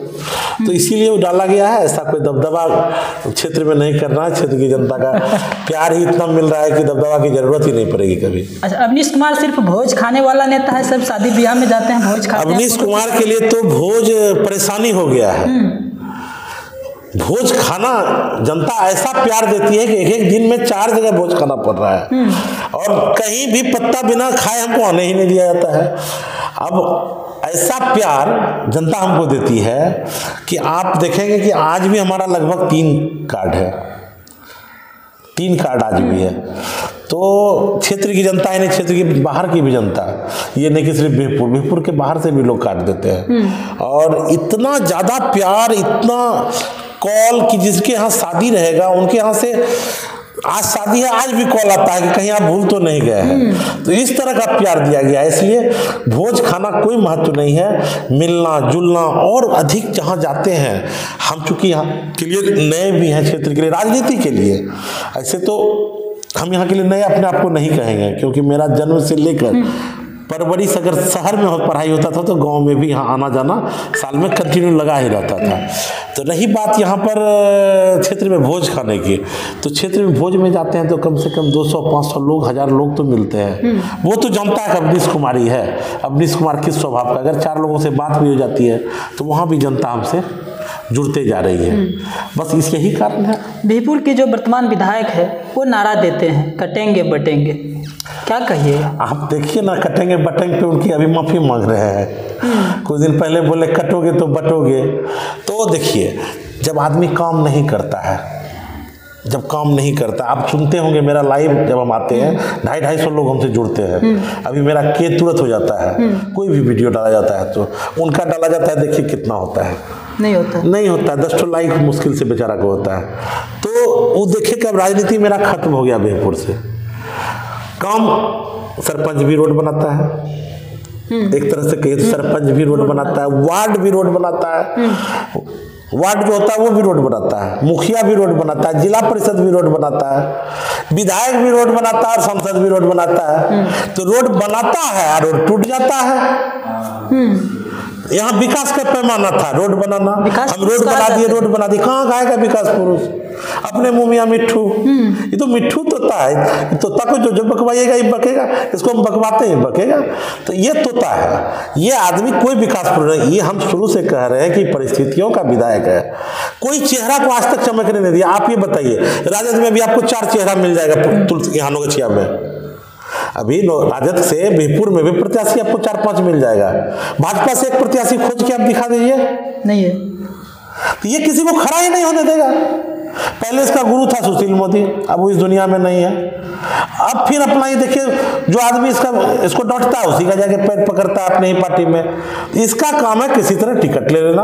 तो इसीलिए वो डाला गया है। ऐसा कोई दबदबा क्षेत्र में नहीं करना है। क्षेत्र की जनता का प्यार ही इतना मिल रहा है कि दबदबा की जरूरत ही नहीं पड़ेगी कभी। अच्छा, अवनीश कुमार सिर्फ भोज खाने वाला नेता है? सब शादी ब्याह में जाते हैं, भोज खाते हैं। अवनीश कुमार के लिए तो भोज परेशानी हो गया है। भोज खाना जनता ऐसा प्यार देती है कि एक दिन में 4 जगह भोज खाना पड़ रहा है, और कहीं भी पत्ता बिना खाए हमको आने ही नहीं दिया जाता है। अब ऐसा प्यार जनता हमको देती है कि आप देखेंगे कि आज भी हमारा लगभग 3 कार्ड है, 3 कार्ड आज भी है। तो क्षेत्र की जनता है, नहीं क्षेत्र की बाहर की भी जनता, ये नहीं कि सिर्फ बिहपुर के बाहर से भी लोग कार्ड देते हैं। और इतना ज़्यादा प्यार, इतना कॉल कि जिसके यहाँ शादी रहेगा उनके यहाँ से आज शादी है, आज भी कॉल आता है कि कहीं आप भूल तो नहीं गए हैं। तो इस तरह का प्यार दिया गया है, इसलिए भोज खाना कोई महत्व नहीं है। मिलना जुलना और अधिक जहाँ जाते हैं हम, चूंकि यहाँ के लिए नए भी हैं, क्षेत्र के लिए, राजनीति के लिए। ऐसे तो हम यहाँ के लिए नए अपने आप को नहीं कहेंगे, क्योंकि मेरा जन्म से लेकर परवरिश अगर शहर में पढ़ाई होता था तो गांव में भी यहाँ आना जाना साल में कंटिन्यू लगा ही रहता था। तो रही बात यहाँ पर क्षेत्र में भोज खाने की, तो क्षेत्र में भोज में जाते हैं तो कम से कम 200-500 लोग, 1000 लोग तो मिलते हैं। वो तो जानता है कि अवनीश कुमार ही है, अवनीश कुमार किस स्वभाव का। अगर 4 लोगों से बात भी हो जाती है तो वहाँ भी जनता हमसे जुड़ते जा रही है। बस इस यही कारण है। बिहपुर के जो वर्तमान विधायक है वो नारा देते हैं कटेंगे बटेंगे, क्या कहिएगा आप? देखिए ना, कटेंगे बटेंगे पे उनकी अभी माफी मांग रहे हैं। कुछ दिन पहले बोले कटोगे तो बटोगे। तो देखिए, जब आदमी काम नहीं करता है, जब काम नहीं करता, आप सुनते होंगे मेरा लाइव जब हम आते हैं 250-250 लोग हमसे जुड़ते हैं। अभी मेरा तुरंत हो जाता है, कोई भी वीडियो डाला जाता है तो उनका डाला जाता है, देखिए कितना होता है। नहीं होता है 10 लाइक मुश्किल से बेचारा को होता है। तो वो देखे कि अब राजनीति मेरा खत्म हो गया बिहपुर से। काम सरपंच भी रोड बनाता है, एक तरह से कहिए तो सरपंच भी रोड बनाता है, वार्ड भी रोड बनाता है, वार्ड जो होता है वो भी रोड बनाता है, मुखिया भी रोड बनाता है, जिला परिषद भी रोड बनाता है, विधायक भी रोड बनाता है और सांसद भी रोड बनाता है। तो रोड बनाता है और रोड टूट जाता है। यहाँ विकास का पैमाना था रोड बनाना, हम रोड बना दिए, रोड बना दी। कहाँ खाएगा विकास पुरुष? अपने मुंह में मिट्ठू। ये तो मिट्ठू तोता है, तोता को जो बकवाइएगा ये बकेगा, इसको हम बकवाते हैं बकेगा। तो ये तोता है, ये आदमी कोई विकास पुरुष नहीं। ये हम शुरू से कह रहे हैं कि परिस्थितियों का विधायक है, कोई चेहरा को आज तक चमकने नहीं दिया। आप ये बताइए, राजद में भी आपको 4 चेहरा मिल जाएगा, तुलसी यहाँ नौगछिया में अभी राजद से बिहपुर में भी प्रत्याशी आपको 4-5 मिल जाएगा। भाजपा से एक प्रत्याशी खोज के आप दिखा दीजिए, नहीं है। तो ये किसी को खड़ा ही नहीं होने देगा। पहले इसका गुरु था सुशील मोदी, अब वो इस दुनिया में नहीं है। अब फिर अपना ही देखिए, जो आदमी इसको डांटता है उसी का जाके पैर पकड़ता है अपने ही पार्टी में। इसका काम है किसी तरह टिकट ले लेना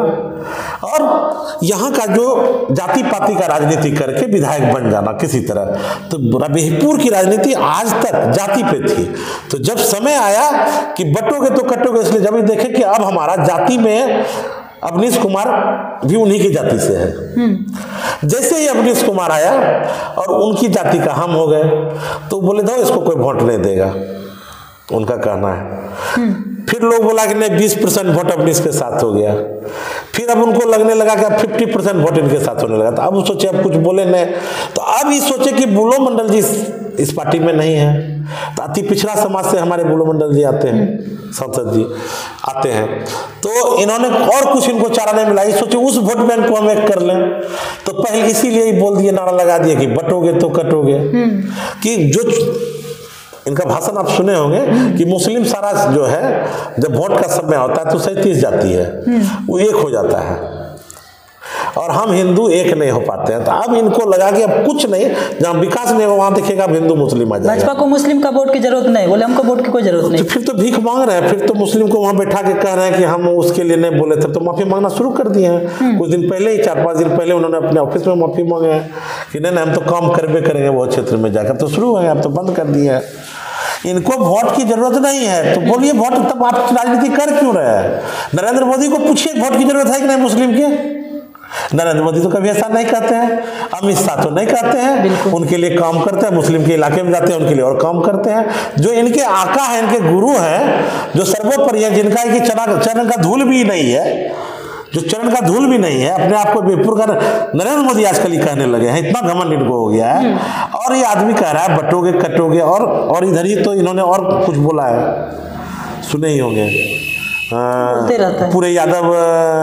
और यहाँ का जो जाति पाति का राजनीति करके विधायक बन जाना किसी तरह। तो बिहपुर की राजनीति आज तक जाति पे थी। तो जब समय आया कि बटोगे तो कटोगे, इसलिए जब देखे कि अब हमारा जाति में अवनीश कुमार भी उन्हीं की जाति से है। जैसे ही अवनीश कुमार आया और उनकी जाति का हम हो गए, तो बोले दो इसको कोई वोट नहीं देगा, उनका कहना है। फिर लोग बोला कि नहीं 20% वोट अवनीश के साथ हो गया। फिर अब उनको लगने लगा कि अब 50% वोट इनके साथ होने लगा। तो अब सोचे अब कुछ बोले नहीं, तो अब ये सोचे कि बुलो मंडल जी इस पार्टी में नहीं है, तो अति पिछड़ा समाज से हमारे बुलो मंडल जी आते हैं, सांसद जी आते हैं, तो इन्होंने और कुछ इनको चारा नहीं मिला, सोचे उस वोट बैंक को हम एक कर लें, तो पहले इसीलिए ही बोल दिए, नारा लगा दिया कि बटोगे तो कटोगे। कि जो इनका भाषण आप सुने होंगे कि मुस्लिम सारा जो है जब वोट का समय होता है तो 37 जाती है, वो एक हो जाता है, और हम हिंदू एक नहीं हो पाते हैं। तो अब इनको लगा कि अब कुछ नहीं, जहाँ विकास नहीं होगा वहाँ देखिएगा हिंदू मुस्लिम आ जाएगा। भाजपा को मुस्लिम का वोट की जरूरत नहीं, बोले हमको वोट की कोई जरूरत नहीं। तो फिर तो भीख मांग रहे हैं, फिर तो मुस्लिम को वहाँ बैठा के कह रहे हैं कि हम उसके लिए नहीं बोले थे, तो माफी मांगना शुरू कर दिए हैं। कुछ दिन पहले ही, 4-5 दिन पहले उन्होंने अपने ऑफिस में माफी मांगे हैं कि नहीं हम तो काम करबे करेंगे वो क्षेत्र में जाकर, तो शुरू है, अब तो बंद कर दिए हैं। इनको वोट की जरूरत नहीं है, तो बोलिए वोट तब आप राजनीति कर क्यों रहे हैं? नरेंद्र मोदी को पूछिए वोट की जरूरत है कि नहीं मुस्लिम की? नरेंद्र मोदी तो कभी ऐसा नहीं कहते हैं, अमित शाह तो नहीं कहते हैं, उनके लिए काम करते हैं, मुस्लिम के इलाके में जाते हैं उनके लिए और काम करते हैं। जो इनके आका हैं, इनके गुरु हैं, जो सर्वोपरि है, जिनका कि चरण का धूल भी नहीं है, जो चरण का धूल भी नहीं है, अपने आप को बेपुर कर नरेंद्र मोदी आजकल ही कहने लगे हैं, इतना घमंड इनको हो गया है। और ये आदमी कह रहा है बटोगे कटोगे, और इधर ही तो इन्होंने और कुछ बोला है, सुने ही होंगे, पूरे यादव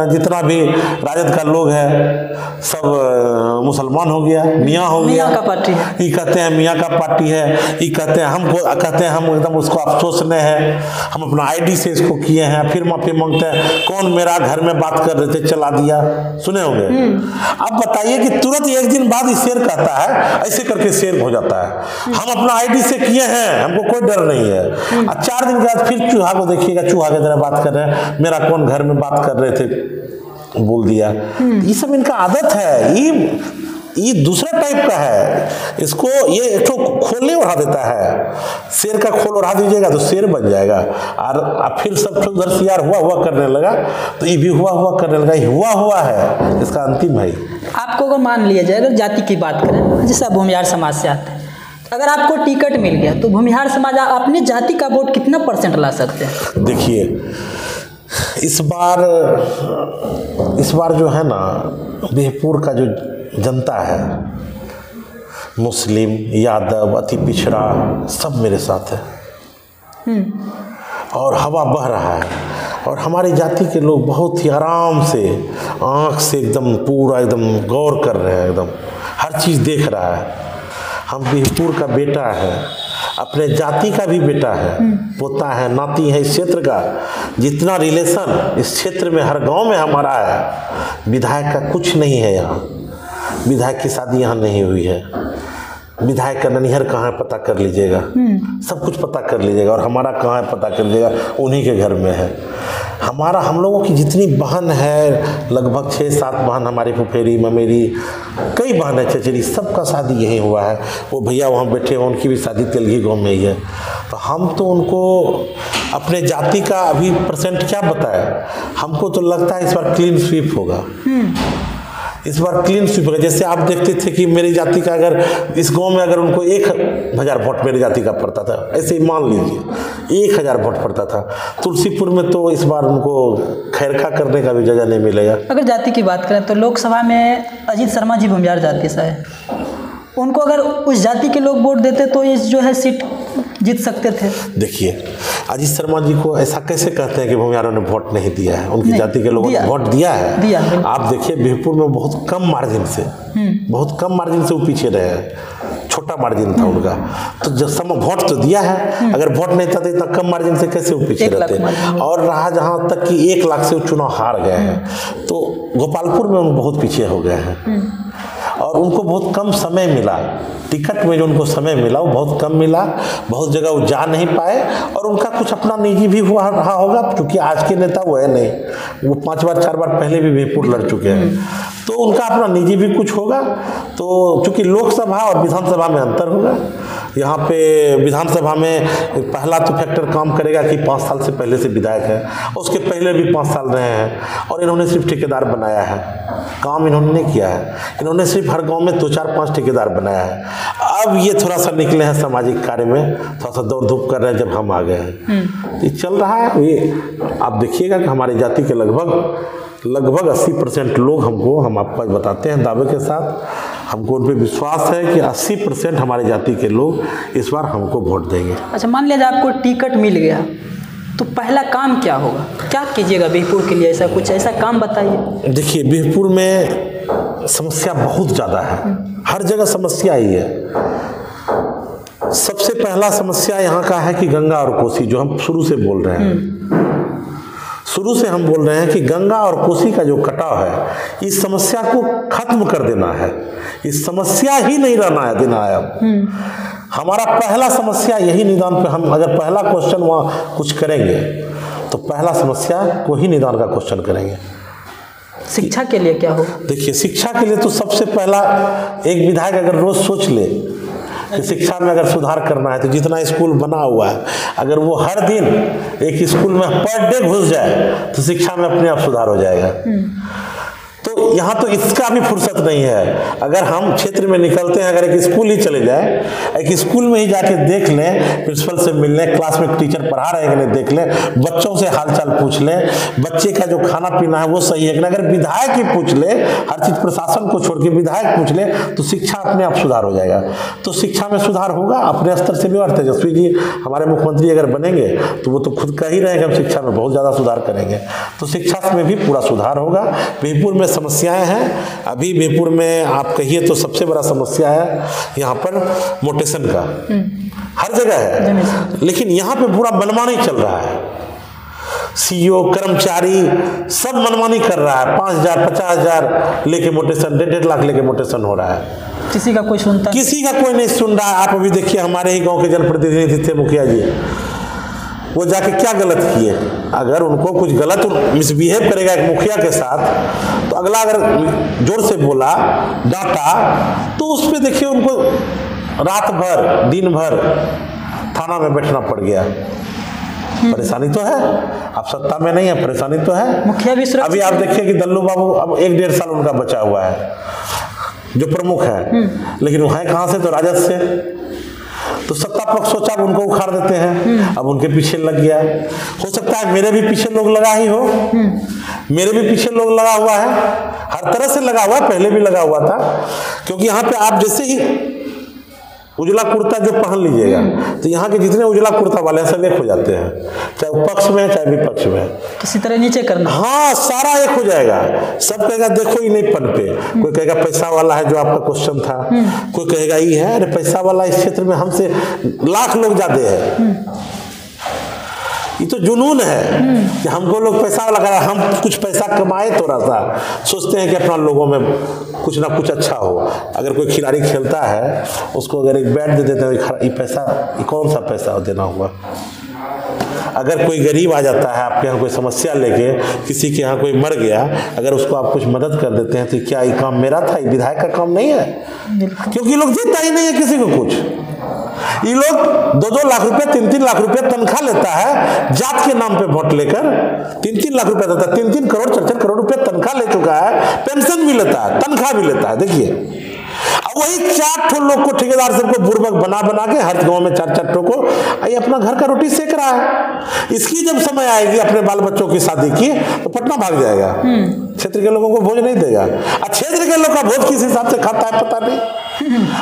जितना भी राजद का लोग है सब मुसलमान हो गया, मियाँ हो गया, मियाँ का पार्टी है, ये कहते हैं मियाँ का पार्टी है, ये कहते हैं हमको, कहते हैं हम एकदम उसको अफसोस नहीं है, हम अपना आईडी से इसको किए हैं, फिर माफी मांगते हैं, कौन मेरा घर में बात कर रहे थे चला दिया, सुने होंगे। अब बताइए कि तुरंत एक दिन बाद ही शेर कहता है, ऐसे करके शेर हो जाता है, हम अपना आईडी से किए हैं, हमको कोई डर नहीं है। 4 दिन के बाद फिर चूहा को देखिएगा, चूहा की तरह बात कर रहे हैं, मेरा कौन घर में बात कर रहे थे बोल दिया। ये सब इनका आदत है, ये दूसरा टाइप का है, इसको ये एक तो खोल उड़ा देता है, शेर का खोल उड़ा दीजिएगा तो शेर बन जाएगा, और फिर सब उधर से यार हुआ करने लगा, तो ये भी हुआ करने लगा, हुआ है, इसका अंतिम है। आपको अगर मान लिया जाए, अगर जाति की बात करें, जैसे आप भूमिहार समाज से आते हैं, अगर आपको टिकट मिल गया तो भूमिहार समाज अपने जाति का वोट कितना % ला सकते हैं? देखिए इस बार जो है ना, बिहपुर का जो जनता है, मुस्लिम, यादव, अति पिछड़ा, सब मेरे साथ है, और हवा बह रहा है, और हमारी जाति के लोग बहुत ही आराम से आँख से एकदम पूरा एकदम गौर कर रहे हैं, एकदम हर चीज़ देख रहा है। हम बिहपुर का बेटा है, अपने जाति का भी बेटा है, पोता है, नाती है, इस क्षेत्र का जितना रिलेशन इस क्षेत्र में हर गांव में हमारा है। विधायक का कुछ नहीं है यहाँ, विधायक की शादी यहाँ नहीं हुई है, विधायक का ननिहर कहाँ है पता कर लीजिएगा, सब कुछ पता कर लीजिएगा, और हमारा कहाँ है पता कर लीजिएगा, उन्हीं के घर में है। हम लोगों की जितनी बहन है, लगभग 6-7 बहन, हमारी फुफेरी ममेरी कई बहन है, चचेरी, सबका शादी यहीं हुआ है। वो भैया वहाँ बैठे हैं, उनकी भी शादी तेलगी गाँव में ही है। तो हम तो उनको अपने जाति का अभी % क्या बताए, हमको तो लगता है इस बार क्लीन स्वीप होगा, इस बार क्लीन स्वीप होगा। जैसे आप देखते थे कि मेरी जाति का अगर इस गांव में अगर उनको 1000 वोट मेरी जाति का पड़ता था, ऐसे ही मान लीजिए 1000 वोट पड़ता था, तुलसीपुर में तो इस बार उनको खैरखा करने का भी जगह नहीं मिलेगा। अगर जाति की बात करें तो लोकसभा में अजीत शर्मा जी भूमिहार जाति से है, उनको अगर उस जाति के लोग वोट देते तो ये जो है सीट जीत सकते थे। देखिए अजीत शर्मा जी को ऐसा कैसे कहते हैं कि भूमिहारों ने वोट नहीं दिया है, उनकी जाति के लोगों ने वोट दिया है। आप देखिए बिहपुर में बहुत कम मार्जिन से वो पीछे रहे हैं, छोटा मार्जिन था उनका, तो जब समय वोट तो दिया है, अगर वोट नहीं था तो इतना कम मार्जिन से कैसे वो पीछे रहते। और रहा जहाँ तक कि 1 लाख से वो चुनाव हार गए हैं, तो गोपालपुर में उन बहुत पीछे हो गए हैं, और उनको बहुत कम समय मिला, टिकट में जो उनको समय मिला वो बहुत कम मिला, बहुत जगह वो जा नहीं पाए, और उनका कुछ अपना निजी भी हुआ रहा होगा, क्योंकि आज के नेता वो है नहीं, वो 5 बार 4 बार पहले भी बिहपुर लड़ चुके हैं, तो उनका अपना निजी भी कुछ होगा। तो चूँकि लोकसभा और विधानसभा में अंतर होगा, यहाँ पे विधानसभा में पहला तो फैक्टर काम करेगा कि 5 साल से पहले से विधायक है, उसके पहले भी 5 साल रहे हैं, और इन्होंने सिर्फ ठेकेदार बनाया है, काम इन्होंने नहीं किया है, इन्होंने सिर्फ हर गांव में 2-4-5 ठेकेदार बनाया है। अब ये थोड़ा सा निकले हैं सामाजिक कार्य में, थोड़ा सा दौड़ धूप कर रहे हैं, जब हम आ गए हैं ये चल रहा है। ये आप देखिएगा कि हमारी जाति के लगभग 80% लोग हमको, हम आपको बताते हैं दावे के साथ, हमको उन पर विश्वास है कि 80% हमारे जाति के लोग इस बार हमको वोट देंगे। अच्छा, मान लीजिए आपको टिकट मिल गया तो पहला काम क्या होगा, क्या कीजिएगा बिहपुर के लिए? ऐसा कुछ ऐसा काम बताइए। देखिए, बिहपुर में समस्या बहुत ज़्यादा है, हर जगह समस्या ही है। सबसे पहला समस्या यहाँ का है कि गंगा और कोसी, जो हम शुरू से बोल रहे हैं, शुरू से हम बोल रहे हैं कि गंगा और कोसी का जो कटाव है, इस समस्या को खत्म कर देना है। इस समस्या ही नहीं रहना है देना है अब। हमारा पहला समस्या यही निदान पे, हम अगर पहला क्वेश्चन वहाँ कुछ करेंगे तो पहला समस्या को ही निदान का क्वेश्चन करेंगे। शिक्षा के लिए क्या होगा? देखिए, शिक्षा के लिए तो सबसे पहला एक विधायक अगर रोज सोच ले कि शिक्षा में अगर सुधार करना है तो जितना स्कूल बना हुआ है, अगर वो हर दिन एक स्कूल में पर डे घुस जाए तो शिक्षा में अपने आप सुधार हो जाएगा। तो यहाँ तो इसका भी फुर्सत नहीं है। अगर हम क्षेत्र में निकलते हैं, अगर एक स्कूल ही चले जाए, एक स्कूल में ही जाके देख लें, प्रिंसिपल से मिल लें, क्लास में टीचर पढ़ा रहे हैं कि नहीं देख लें, बच्चों से हालचाल पूछ लें, बच्चे का जो खाना पीना है वो सही है कि नहीं, अगर विधायक ही पूछ ले, हर चीज़ प्रशासन को छोड़ के विधायक पूछ ले, तो शिक्षा अपने आप सुधार हो जाएगा। तो शिक्षा में सुधार होगा अपने स्तर से भी। और तेजस्वी जी हमारे मुख्यमंत्री अगर बनेंगे तो वो तो खुद कह ही रहे हैं कि हम शिक्षा में बहुत ज़्यादा सुधार करेंगे, तो शिक्षा में भी पूरा सुधार होगा। बिहपुर में समस्याएं हैं अभी, बिहपुर में आप कहिए तो सबसे बड़ा समस्या है यहाँ पर मोटेशन का, हर जगह है, लेकिन यहाँ पे पूरा मनमानी चल रहा है। सीईओ कर्मचारी सब मनमानी कर रहा है, 5,000 50,000 लेके मोटेशन, 1.5 लाख लेके मोटेशन हो रहा है। किसी का कोई सुनता, किसी का कोई नहीं सुन रहा है। आप अभी देखिए, हमारे ही गांव के जनप्रतिनिधि थे मुखिया जी, वो जाके क्या गलत किए? अगर उनको कुछ गलत मिसबिहेव करेगा एक मुखिया के साथ, तो अगला अगर जोर से बोला, डांटा, तो उस पर देखिए उनको रात भर दिन भर थाना में बैठना पड़ गया। परेशानी तो है, आप सत्ता में नहीं है, परेशानी तो है। मुखिया भी अभी आप देखिए कि दल्लू बाबू अब 1-1.5 साल उनका बचा हुआ है, जो प्रमुख है, लेकिन वो है कहाँ से? तो राजद से। तो सत्ता पक्ष सोचा अब उनको उखाड़ देते हैं, अब उनके पीछे लग गया। हो सकता है मेरे भी पीछे लोग लगा ही हो, मेरे भी पीछे लोग लगा हुआ है, हर तरह से लगा हुआ है, पहले भी लगा हुआ था। क्योंकि यहाँ पे आप जैसे ही उजला कुर्ता जो पहन लीजिएगा, तो यहाँ के जितने उजला कुर्ता वाले हैं सब एक हो जाते हैं, चाहे पक्ष में चाहे विपक्ष में। किसी तरह नीचे करना, हाँ, सारा एक हो जाएगा। सब कहेगा देखो ही नहीं पन पे, कोई कहेगा पैसा वाला है, जो आपका क्वेश्चन था, कोई कहेगा ये है, अरे पैसा वाला इस क्षेत्र में हमसे लाख लोग ज्यादा है। ये तो जुनून है कि हमको लोग पैसा लगा, हम कुछ पैसा कमाए, थोड़ा सा सोचते हैं कि अपना लोगों में कुछ ना कुछ अच्छा हो। अगर कोई खिलाड़ी खेलता है, उसको अगर एक बैट दे देते हैं, ये पैसा, ये कौन सा पैसा देना हुआ? अगर कोई गरीब आ जाता है आपके यहाँ कोई समस्या लेके, किसी के यहाँ कोई मर गया, अगर उसको आप कुछ मदद कर देते हैं, तो क्या ये काम मेरा था? ये विधायक का काम नहीं है, क्योंकि लोग देता ही नहीं है किसी को कुछ। ये लोग 2-2 लाख रुपए 3-3 लाख रुपए तनख्वाह लेता है, जात के नाम पे वोट लेकर 3-3 लाख रुपए देता है, 3-3 करोड़ 4-4 करोड़ रुपए तनख्वाह ले चुका है, पेंशन भी लेता है, तनख्वाह भी लेता है। देखिए, अब वही 4 ठो लोग को ठेकेदार सबको बुर्बक बना के हर गांव में 4-4 ठो को ये अपना घर का रोटी सेक रहा है। इसकी जब समय आएगी अपने बाल बच्चों की शादी की, तो पटना भाग जाएगा, क्षेत्र के लोगों को भोज नहीं देगा। क्षेत्र के लोग का भोज किस हिसाब से खाता है पता नहीं,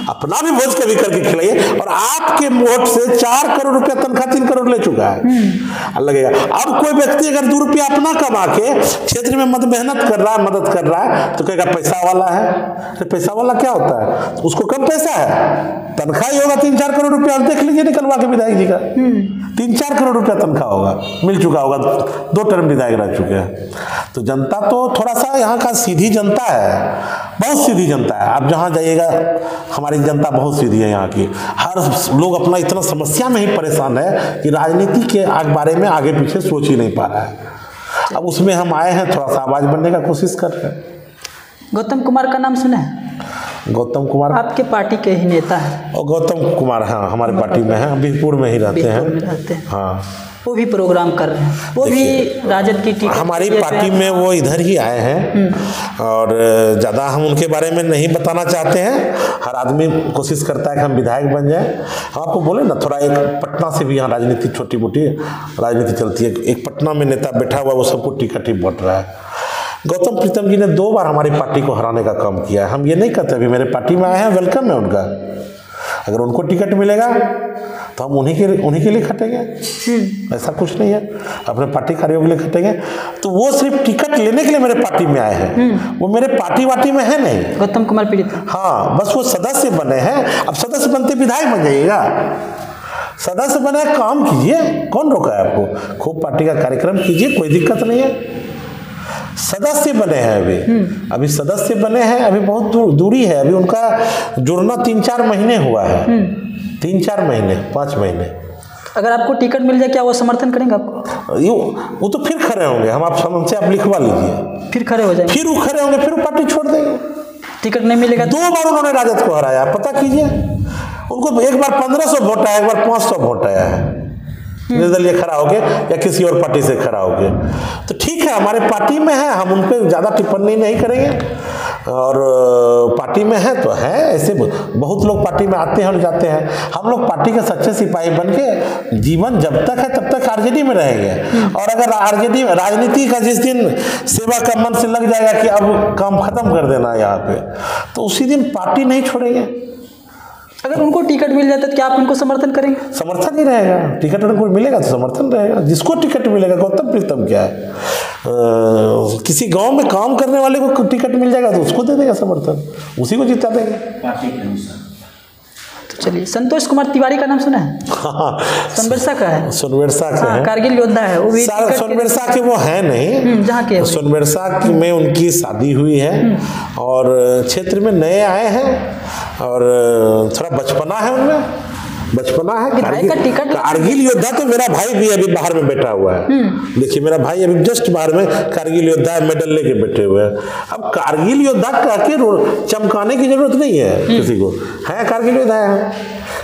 अपना भी भोज कभी करके खिलाइए। और आपके वोट से 4 करोड़ रुपया तनख्वाह 3 करोड़ ले चुका है, लगेगा। अब कोई व्यक्ति अगर 2 रुपया अपना कमा के क्षेत्र में मेहनत कर रहा है, मदद कर रहा है, तो कहेगा पैसा वाला है। तो पैसा वाला क्या होता है? उसको कम पैसा है, तनख्वाह ही होगा 3-4 करोड़ रुपया। देख लीजिए निकलवा के विधायक जी का 3-4 करोड़ रुपया तनख्वाह होगा, मिल चुका होगा, 2 टर्म विधायक रह चुके हैं। तो जनता तो थोड़ा सा यहाँ का सीधी जनता है, बहुत सीधी जनता है। आप जहाँ जाइएगा, हमारी जनता बहुत सीधी है यहाँ की। हर लोग अपना इतना समस्या में ही परेशान है कि राजनीति के बारे में आगे पीछे सोच ही नहीं पा रहा है। अब उसमें हम आए हैं, थोड़ा सा आवाज बनने का कोशिश कर रहे हैं। गौतम कुमार का नाम सुना है? गौतम कुमार आपके पार्टी के ही नेता है। और गौतम कुमार, हाँ, हमारे पार्टी में है, बिहपुर में ही रहते हैं। हाँ, वो भी प्रोग्राम कर रहे हैं, वो भी राजद की टीम हमारी पार्टी में, वो इधर ही आए हैं। और ज़्यादा हम उनके बारे में नहीं बताना चाहते हैं। हर आदमी कोशिश करता है कि हम विधायक बन जाए। हम आपको बोले ना, थोड़ा एक पटना से भी यहाँ राजनीति, छोटी मोटी राजनीति चलती है। एक पटना में नेता बैठा हुआ, वो सबको टिकट ही बांट रहा है। गौतम प्रीतम जी ने 2 बार हमारी पार्टी को हराने का काम किया है। हम ये नहीं कहते अभी मेरे पार्टी में आए हैं, वेलकम है उनका। अगर उनको टिकट मिलेगा तो हम उन्हीं के लिए खटेंगे, ऐसा कुछ नहीं है, अपने पार्टी कार्यों के लिए खटेंगे। तो वो सिर्फ टिकट लेने के लिए मेरे पार्टी में आए हैं, वो मेरे पार्टी वार्टी में है नहीं। गौतम कुमार प्रीतम, हाँ, बस वो सदस्य बने हैं। अब सदस्य बनते विधायक बन जाइएगा, सदस्य बने काम कीजिए, कौन रोका है आपको? खूब पार्टी का कार्यक्रम कीजिए, कोई दिक्कत नहीं है। सदस्य बने हैं अभी सदस्य बने हैं, अभी बहुत दूरी है, अभी उनका जुड़ना 3-4 महीने हुआ है, 3-4 महीने 5 महीने। अगर आपको टिकट मिल जाए क्या वो समर्थन करेंगे आपको? वो तो फिर खड़े होंगे, हम हमसे आप लिखवा लीजिए, फिर खड़े हो जाएंगे, फिर वो खड़े होंगे, फिर वो पार्टी छोड़ देंगे। टिकट नहीं मिलेगा। 2 बार उन्होंने राजद को हराया, पता कीजिए। उनको एक बार 1500 वोट आया, एक बार 500 वोट आया है निर्दलीय खड़ा होके या किसी और पार्टी से खड़ा होके। तो ठीक है, हमारे पार्टी में है, हम उन पर ज़्यादा टिप्पणी नहीं करेंगे। और पार्टी में है तो है, ऐसे बहुत लोग पार्टी में आते हैं और जाते हैं। हम लोग पार्टी के सच्चे सिपाही बन के जीवन जब तक है तब तक आरजेडी में रहेंगे। और अगर आरजेडी में राजनीति का जिस दिन सेवा का मन से लग जाएगा कि अब काम खत्म कर देना है यहाँ पे, तो उसी दिन पार्टी नहीं छोड़ेंगे। अगर उनको टिकट मिल जाता तो क्या आप उनको समर्थन करेंगे? समर्थन ही रहेगा, टिकट उनको मिलेगा तो समर्थन रहेगा। जिसको टिकट मिलेगा, गौतम प्रीतम क्या है, किसी गांव में काम करने वाले को टिकट मिल जाएगा तो उसको दे देगा समर्थन, उसी को जिता देंगे पार्टी के अनुसार। तो चलिए, संतोष कुमार तिवारी का नाम सुना है? हाँ, सोनबरसा का है, सोनबरसा के हैं, कारगिल योद्धा है वो भी। सोनबरसा के वो है नहीं, जहाँ के सोनबरसा में उनकी शादी हुई है और क्षेत्र में नए आए हैं और थोड़ा बचपना है उनमें, बचपना है। कारगिल योद्धा तो मेरा भाई भी अभी बाहर में बैठा हुआ है। देखिए, मेरा भाई अभी जस्ट बाहर में कारगिल योद्धा मेडल लेके बैठे हुए हैं। अब कारगिल योद्धा कह के चमकाने की जरूरत नहीं है किसी को, है कारगिल योद्धा है,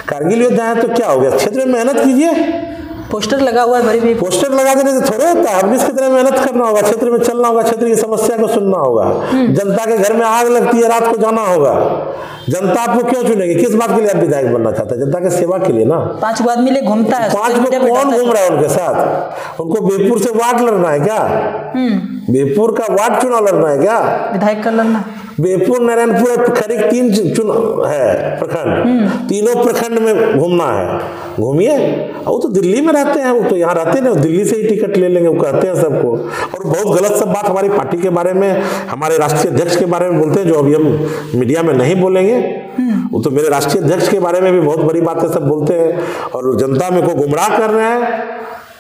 कारगिल योद्धा है तो क्या हो गया, क्षेत्र में मेहनत कीजिए। पोस्टर लगा हुआ है, भरी पोस्टर लगा देने से थोड़े होता है, अपनी तरह मेहनत करना होगा, क्षेत्र में चलना होगा, क्षेत्र की समस्या को सुनना होगा। जनता के घर में आग लगती है, रात को जाना होगा। जनता आपको क्यों चुनेगी, किस बात के लिए आप विधायक बनना चाहते हैं? जनता के सेवा के लिए ना। 5 गो आदमी ले घूमता है, 5 गो कौन घूम रहा है उनके साथ? उनको बीरपुर से वार्ड लड़ना है क्या? बीरपुर का वार्ड चुनाव लड़ना है क्या? विधायक का लड़ना। बीरपुर, नारायणपुर, खरीक 3 चुनाव है प्रखंड, तीनों प्रखंड में घूमना है, घूमिए। वो तो दिल्ली में रहते हैं, वो तो यहाँ रहते नहीं, दिल्ली से ही टिकट ले लेंगे, वो कहते हैं सबको। और बहुत गलत सब बात हमारी पार्टी के बारे में, हमारे राष्ट्रीय अध्यक्ष के बारे में बोलते हैं, जो अभी हम मीडिया में नहीं बोलेंगे। वो तो मेरे राष्ट्रीय अध्यक्ष के बारे में भी बहुत बड़ी बातें सब बोलते हैं और जनता में को गुमराह कर रहे हैं,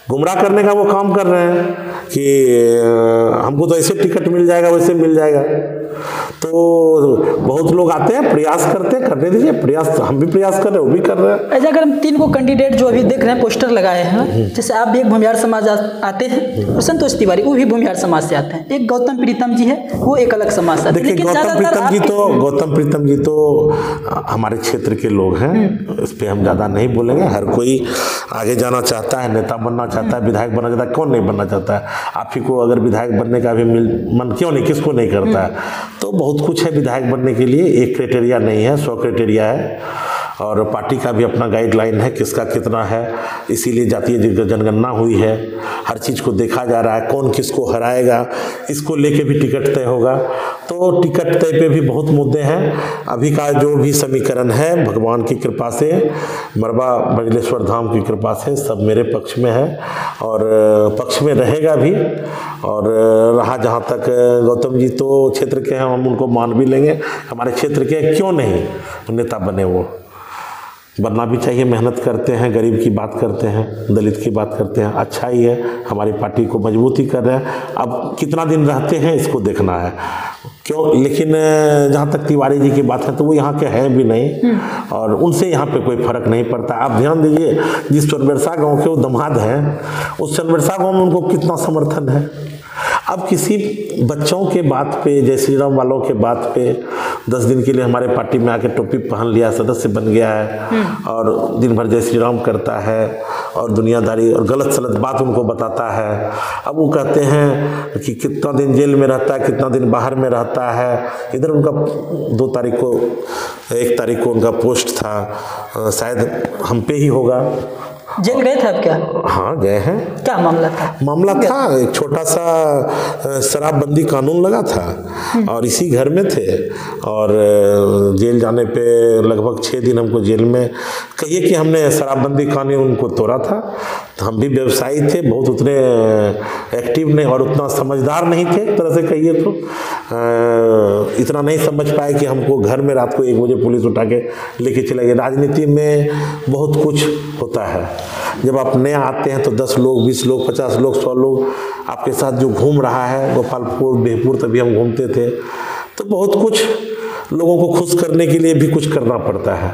गुमराह करने का वो काम कर रहे हैं कि हमको तो ऐसे टिकट मिल जाएगा, वैसे मिल जाएगा। तो बहुत लोग आते हैं, प्रयास करते हैं, करने दीजिए प्रयास, हम भी प्रयास कर रहे हैं, वो भी कर रहे हैं। ऐसा अगर हम 3 को कैंडिडेट जो अभी देख रहे हैं पोस्टर लगाए हैं, जैसे आप भी एक भूमिहार समाज आते हैं और संतोष तिवारी वो भी भूमिहार समाज से आते हैं, एक गौतम प्रीतम जी है वो एक अलग समाज से आते हैं। देखिए, गौतम प्रीतम जी तो हमारे क्षेत्र के लोग हैं, इस पर हम ज़्यादा नहीं बोलेंगे। हर कोई आगे जाना चाहता है, नेता बनना चाहता है, विधायक बनना चाहता है, कौन नहीं बनना चाहता है? आप ही को अगर विधायक बनने का भी मन क्यों नहीं, किसको नहीं करता है? तो बहुत कुछ है विधायक बनने के लिए, एक क्राइटेरिया नहीं है, 100 क्राइटेरिया है। और पार्टी का भी अपना गाइडलाइन है, किसका कितना है, इसीलिए जातीय जनगणना हुई है, हर चीज़ को देखा जा रहा है, कौन किसको हराएगा, इसको लेके भी टिकट तय होगा। तो टिकट तय पे भी बहुत मुद्दे हैं। अभी का जो भी समीकरण है, भगवान की कृपा से, मरबा बजलेश्वर धाम की कृपा से सब मेरे पक्ष में है और पक्ष में रहेगा भी। और रहा जहाँ तक गौतम जी तो क्षेत्र के हैं, हम उनको मान भी लेंगे, हमारे क्षेत्र के क्यों नहीं नेता बने, वो बनना भी चाहिए। मेहनत करते हैं, गरीब की बात करते हैं, दलित की बात करते हैं, अच्छा ही है, हमारी पार्टी को मजबूती कर रहे हैं। अब कितना दिन रहते हैं इसको देखना है क्यों। लेकिन जहाँ तक तिवारी जी की बात है तो वो यहाँ के हैं भी नहीं और उनसे यहाँ पे कोई फर्क नहीं पड़ता। आप ध्यान दीजिए, जिस सोनबरसा गाँव के वो दामाद हैं, उस सोनबरसा गाँव में उनको कितना समर्थन है। अब किसी बच्चों के बात पे, जय श्री राम वालों के बात पे 10 दिन के लिए हमारे पार्टी में आके टोपी पहन लिया, सदस्य बन गया है और दिन भर जय श्री राम करता है और दुनियादारी और गलत सलत बात उनको बताता है। अब वो कहते हैं कि कितना दिन जेल में रहता है, कितना दिन बाहर में रहता है। इधर उनका 2 तारीख को, 1 तारीख को उनका पोस्ट था, शायद हम पे ही होगा, जेल गए थे आप क्या? हाँ गए हैं। क्या मामला था? मामला था एक छोटा सा शराबबंदी कानून लगा था और इसी घर में थे और जेल जाने पे लगभग 6 दिन हमको जेल में, कहिए कि हमने शराबबंदी कानून को तोड़ा था। तो हम भी व्यवसायी थे, बहुत उतने एक्टिव नहीं और उतना समझदार नहीं थे, एक तरह से कहिए तो इतना नहीं समझ पाए कि हमको घर में रात को 1 बजे पुलिस उठा के लेके चला गया। राजनीति में बहुत कुछ होता है, जब आप नया आते हैं तो 10 लोग 20 लोग 50 लोग 100 लोग आपके साथ जो घूम रहा है, गोपालपुर बिहपुर तभी हम घूमते थे, तो बहुत कुछ लोगों को खुश करने के लिए भी कुछ करना पड़ता है।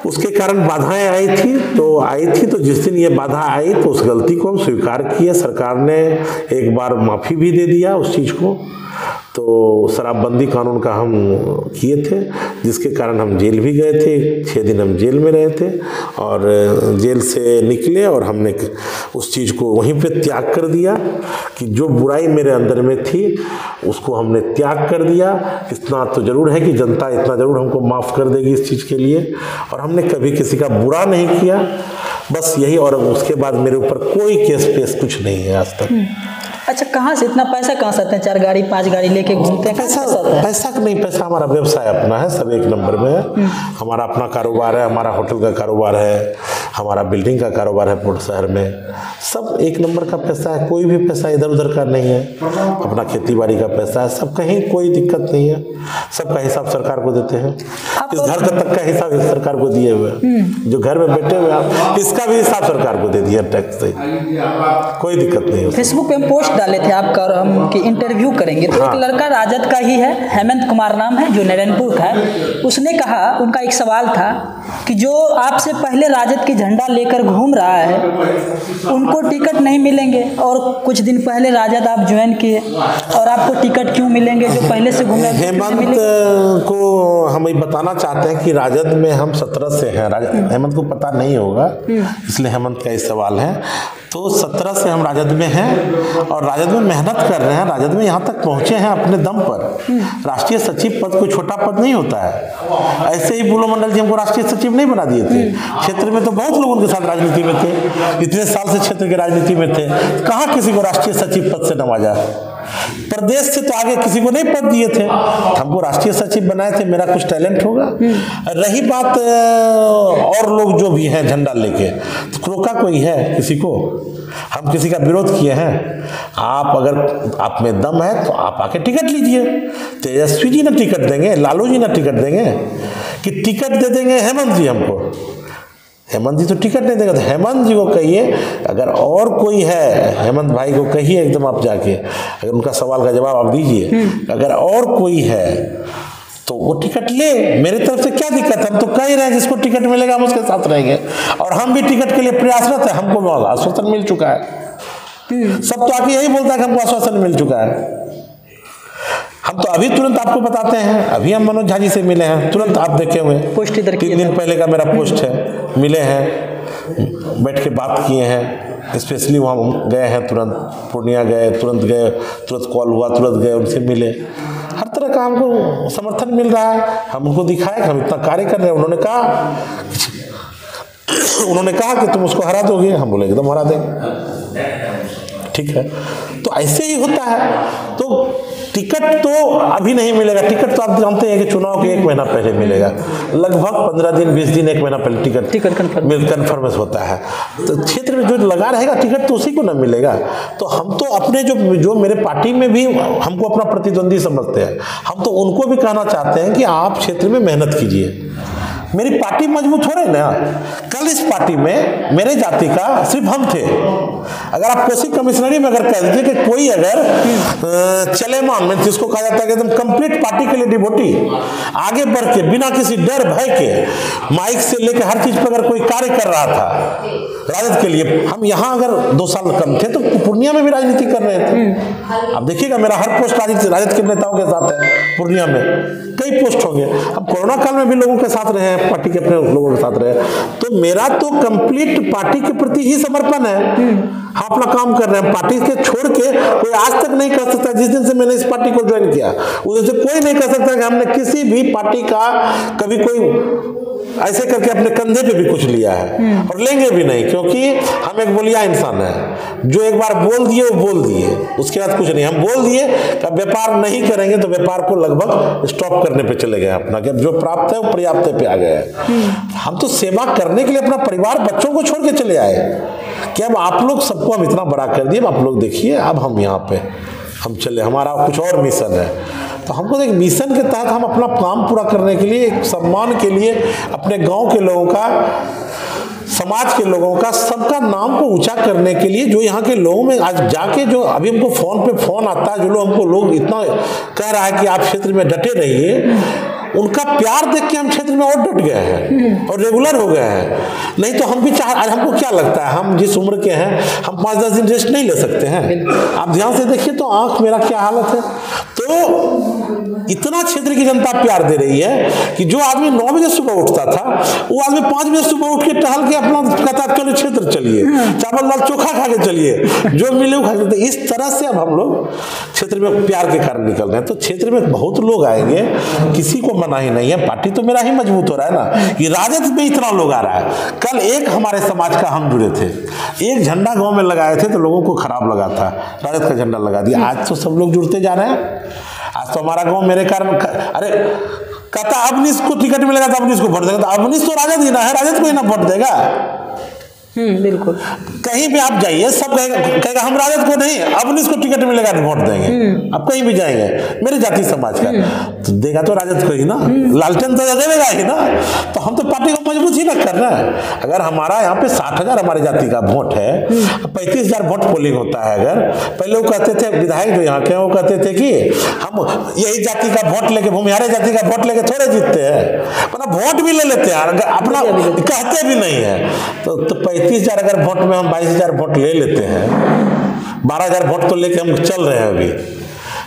उसके कारण बाधाएं आई थी, तो जिस दिन ये बाधा आई तो उस गलती को हम स्वीकार किए। सरकार ने एक बार माफ़ी भी दे दिया उस चीज़ को। तो शराबबंदी कानून का हम किए थे, जिसके कारण हम जेल भी गए थे। 6 दिन हम जेल में रहे थे और जेल से निकले और हमने उस चीज़ को वहीं पे त्याग कर दिया कि जो बुराई मेरे अंदर में थी उसको हमने त्याग कर दिया। इतना तो ज़रूर है कि जनता इतना ज़रूर हमको माफ़ कर देगी इस चीज़ के लिए, और हमने कभी किसी का बुरा नहीं किया, बस यही। और उसके बाद मेरे ऊपर कोई केस पेश कुछ नहीं है आज तक। अच्छा, कहाँ से इतना पैसा कहाँ से आते हैं? 4 गाड़ी 5 गाड़ी लेके घूमते हैं, पैसा नहीं, पैसा हमारा व्यवसाय अपना है, सब 1 नंबर में है। हमारा अपना कारोबार है, हमारा होटल का कारोबार है, हमारा बिल्डिंग का कारोबार है पूरे शहर में, सब 1 नंबर का पैसा है। कोई भी पैसा इधर उधर का नहीं है, अपना खेती बाड़ी का पैसा है, सब कहीं कोई दिक्कत नहीं है। सबका हिसाब सरकार को देते हैं। इस घर का तक का हिसाब सरकार को दिए हुए हैं, जो घर में बैठे हुए आप इसका भी हिसाब सरकार को दे दिया टैक्स से, कोई दिक्कत नहीं है। फेसबुक पे हम पोस्ट डाले थे आपका और हम कि इंटरव्यू करेंगे, तो एक लड़का राजद का ही है, हेमंत कुमार नाम है, जो नारायणपुर का है। उसने कहा, उनका एक सवाल था कि जो आपसे पहले राजद की झंडा लेकर घूम रहा है उनको टिकट नहीं मिलेंगे, और कुछ दिन पहले राजद आप ज्वाइन किए और आपको टिकट क्यों मिलेंगे जो पहले से घूमे? हेमंत को हम ये बताना चाहते हैं कि राजद में हम 17 से हैं। हेमंत को पता नहीं होगा, इसलिए हेमंत का ये सवाल है। तो 17 से हम राजद में हैं और राजद में मेहनत कर रहे हैं। राजद में यहाँ तक पहुँचे हैं अपने दम पर। राष्ट्रीय सचिव पद कोई छोटा पद नहीं होता है। ऐसे ही बुलो मंडल जी हमको राष्ट्रीय सचिव नहीं बना दिए थे। क्षेत्र में तो बहुत लोग उनके साथ राजनीति में थे, इतने साल से क्षेत्र की राजनीति में थे, कहाँ किसी को राष्ट्रीय सचिव पद से नवाजा? प्रदेश से तो आगे किसी को नहीं पद दिए थे, हमको राष्ट्रीय सचिव बनाए थे। मेरा कुछ टैलेंट होगा। रही बात और लोग जो भी हैं झंडा लेके, तो रोका कोई है किसी को? हम किसी का विरोध किए हैं? आप अगर आप में दम है तो आप आके टिकट लीजिए। तेजस्वी जी ना टिकट देंगे, लालू जी ना टिकट देंगे, कि टिकट दे देंगे हेमंत जी हमको? हेमंत जी तो टिकट नहीं देगा। तो हेमंत जी को कहिए, अगर और कोई है, हेमंत भाई को कहिए एकदम आप जाके, अगर उनका सवाल का जवाब आप दीजिए, अगर और कोई है तो वो टिकट ले। मेरी तरफ से क्या दिक्कत है? हम तो कह ही रहे हैं जिसको टिकट मिलेगा हम उसके साथ रहेंगे, और हम भी टिकट के लिए प्रयासरत है। हमको आश्वासन मिल चुका है। सब तो आके यही बोलता है कि हमको आश्वासन मिल चुका है। हम तो अभी तुरंत आपको बताते हैं, अभी हम मनोज झा जी से मिले हैं, तुरंत आप देखे हुए पोस्ट इधर 3 दिन पहले का मेरा पोस्ट है, मिले हैं, बैठ के बात किए हैं। स्पेशली वहाँ गए हैं, तुरंत पूर्णिया गए, तुरंत कॉल हुआ, तुरंत गए, उनसे मिले। हर तरह का हमको समर्थन मिल रहा है। हम उनको दिखाए कि हम इतना कार्य कर रहे हैं। उन्होंने कहा कि तुम उसको हरा दोगे, हम बोले एकदम हरा देंगे। ठीक है, तो ऐसे ही होता है। तो टिकट तो अभी नहीं मिलेगा। टिकट तो आप जानते हैं कि चुनाव के 1 महीना पहले मिलेगा, लगभग 15 दिन 20 दिन 1 महीना पहले टिकट कन्फर्म होता है। तो क्षेत्र में जो लगा रहेगा टिकट तो उसी को ना मिलेगा। तो हम तो अपने जो मेरे पार्टी में भी हमको अपना प्रतिद्वंदी समझते हैं, हम तो उनको भी कहना चाहते हैं कि आप क्षेत्र में मेहनत कीजिए। मेरी पार्टी मजबूत हो रही ना। कल इस पार्टी में मेरे जाति का सिर्फ हम थे। अगर आप कोसी कमिश्नरी में अगर कह दीजिए कि कोई अगर चलेमान में, जिसको कहा जाता है कि एकदम कंप्लीट पार्टी के लिए डिवोटी, आगे बढ़ के बिना किसी डर भय के माइक से लेकर हर चीज पर अगर कोई कार्य कर रहा था राजद के लिए, हम यहाँ अगर 2 साल कम थे तो पूर्णिया में भी राजनीति कर रहे थे। आप देखिएगा मेरा हर पोस्ट राजद के नेताओं के साथ है। पूर्णिया में कई पोस्ट होंगे। अब कोरोना काल में भी लोगों के साथ रहे हैं, पार्टी के अपने लोगों के साथ रहे। तो मेरा तो कंप्लीट पार्टी के प्रति ही समर्पण है। हम अपना काम कर रहे हैं। पार्टी के छोड़ के कोई आज तक नहीं कह सकता, जिस दिन से मैंने इस पार्टी को ज्वाइन किया उस दिन से कोई नहीं कह सकता कि हमने किसी भी पार्टी का कभी कोई ऐसे करके अपने कंधे पे भी कुछ लिया है और लेंगे भी नहीं, क्योंकि हम एक बलिया इंसान है। जो एक बार बोल दिए वो बोल दिए, उसके बाद कुछ नहीं। हम बोल दिए कि व्यापार नहीं करेंगे तो व्यापार को लगभग स्टॉप करने पे चले गए अपना, कि जो प्राप्त है वो पर्याप्त पे आ गए हैं। हम तो सेवा करने के लिए अपना परिवार बच्चों को छोड़ के चले आए कि अब आप लोग सबको हम इतना बड़ा कर दिए, आप लोग देखिए अब हम यहाँ पे हम चले, हमारा कुछ और मिशन है। तो हमको एक मिशन के तहत हम अपना काम पूरा करने के लिए, एक सम्मान के लिए, अपने गांव के लोगों का, समाज के लोगों का, सबका नाम को ऊंचा करने के लिए, जो यहाँ के लोगों में आज जाके जो अभी हमको फोन पे फोन आता है, जो लोग हमको लोग इतना कह रहा है कि आप क्षेत्र में डटे रहिए, उनका प्यार देख के हम क्षेत्र में और डट गए हैं और रेगुलर हो गए हैं। नहीं तो हम भी आज हमको क्या लगता है, हम जिस उम्र के हैं हम 5-10 दिन रेस्ट नहीं ले सकते हैं। आप ध्यान से देखिए तो आंख मेरा क्या हालत है। तो इतना क्षेत्र की जनता प्यार दे रही है कि जो आदमी 9 बजे सुबह उठता था, वो आदमी 5 बजे सुबह उठ के टहल के अपना कहता चलो क्षेत्र चलिए, चावल दाल चोखा खा के चलिए, जो मिले वो खा के। इस तरह से अब हम लोग क्षेत्र में प्यार के कारण निकल रहे हैं। तो क्षेत्र में बहुत लोग आएंगे, किसी को मना ही नहीं है। पार्टी तो मेरा ही मजबूत हो रहा है ना, कि राजद में इतना लोग आ रहा है। कल एक हमारे समाज का हम जुड़े थे, एक झंडा गांव में लगाए थे तो लोगों को खराब लगा था, राजद का झंडा लगा दिया। आज तो सब लोग जुड़ते जा रहे हैं। आज तो हमारा गांव मेरे कारण अरे कहता अवनीश को टिकट मिलेगा तो अवनीश को वोट देगा, तो अवनीश तो राजद ही ना है, राजद को ही ना वोट देगा। बिल्कुल। कहीं भी आप जाइए सब कहेगा हम राजद को नहीं, अवनीश को टिकट मिलेगा तो वोट देंगे। अब कहीं भी जाएंगे मेरे जाति समाज का तो देगा तो राजद को ही ना, लालटेन तो देगा ही ना। तो हम तो पार्टी को मजबूत ही ना कर रहे हैं। अगर हमारा यहाँ पे 60,000 हमारे जाति का वोट है, 35,000 वोट पोलिंग होता है। अगर पहले वो कहते थे विधायक जो यहाँ के, वो कहते थे कि हम यही जाति का वोट लेके, भूमिहारे जाति का वोट लेके थोड़े जीतते हैं, मतलब वोट भी ले लेते हैं, अपना कहते भी नहीं है। तो 35,000 अगर वोट में हम 22,000 वोट ले लेते हैं, 12,000 वोट तो लेके हम चल रहे हैं। अभी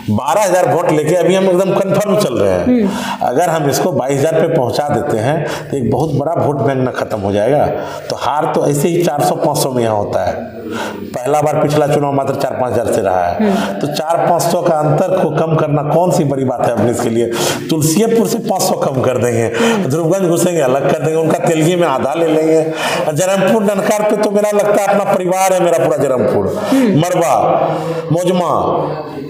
12,000 वोट लेके अभी हम एकदम कंफर्म चल रहे हैं। अगर हम इसको 22,000 पे पहुंचा देते हैं तो एक बहुत बड़ा वोट बैंक ना खत्म हो जाएगा। तो हार तो ऐसे ही 400-500 में यहाँ होता है। पहला बार पिछला चुनाव मात्र 4-5 हज़ार से रहा है। तो 400-500 का अंतर को कम करना कौन सी बड़ी बात है अपने इसके लिए। तुलसीपुर से 500 कम कर देंगे, ध्रुवगंज घुसेंगे अलग कर देंगे, उनका तेलगी में आधा ले लेंगे। जरमपुर ननकार पे तो मेरा लगता है अपना परिवार है, मेरा पूरा जरमपुर, मरवा, मोजमा,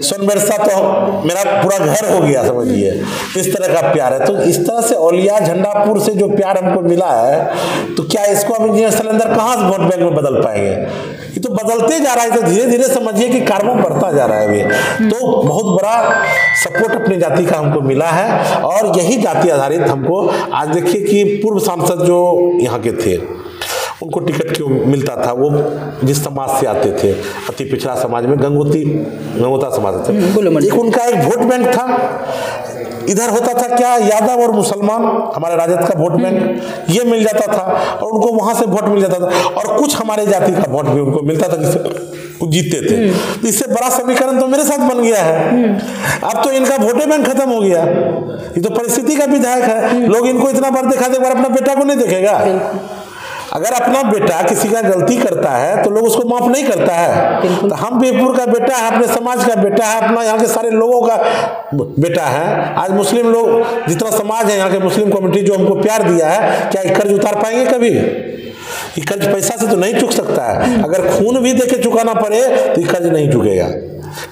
सोनबरसा तो मेरा पूरा घर हो गया, समझिए। इस तरह का प्यार है। तो इस तरह से औलिया झंडापुर से जो प्यार हमको मिला है, तो क्या इसको अब इंजीनियर सलेंदर कहाँ से वोट बैंक में बदल पाएंगे? ये तो बदलते जा रहा है। तो धीरे धीरे समझिए कि कार्बन बढ़ता जा रहा है अभी। तो बहुत बड़ा सपोर्ट अपनी जाति का हमको मिला है और यही जाति आधारित हमको आज देखिए कि पूर्व सांसद जो यहाँ के थे उनको टिकट क्यों मिलता था, वो जिस समाज से आते थे, अति पिछड़ा समाज में गंगोता समाज थे, एक उनका एक वोट बैंक था। इधर होता था क्या, यादव और मुसलमान हमारे राजद का वोट बैंक ये मिल जाता था और उनको वहां से वोट मिल जाता था और कुछ हमारे जाति का वोट भी उनको मिलता था जिससे जीतते थे। तो इससे बड़ा समीकरण तो मेरे साथ बन गया है। अब तो इनका वोटे बैंक खत्म हो गया। ये तो परिस्थिति का विधायक है। लोग इनको इतना बार देखा, एक बार अपना बेटा को नहीं देखेगा। अगर अपना बेटा किसी का गलती करता है तो लोग उसको माफ नहीं करता है। तो हम बीरपुर का बेटा है, अपने समाज का बेटा है, अपना यहाँ के सारे लोगों का बेटा है। आज मुस्लिम लोग जितना समाज है, यहाँ के मुस्लिम कम्युनिटी जो हमको प्यार दिया है, क्या कर्ज उतार पाएंगे कभी? ये कर्ज पैसा से तो नहीं चुक सकता है। अगर खून भी देके चुकाना पड़े तो ये कर्ज नहीं चुकेगा,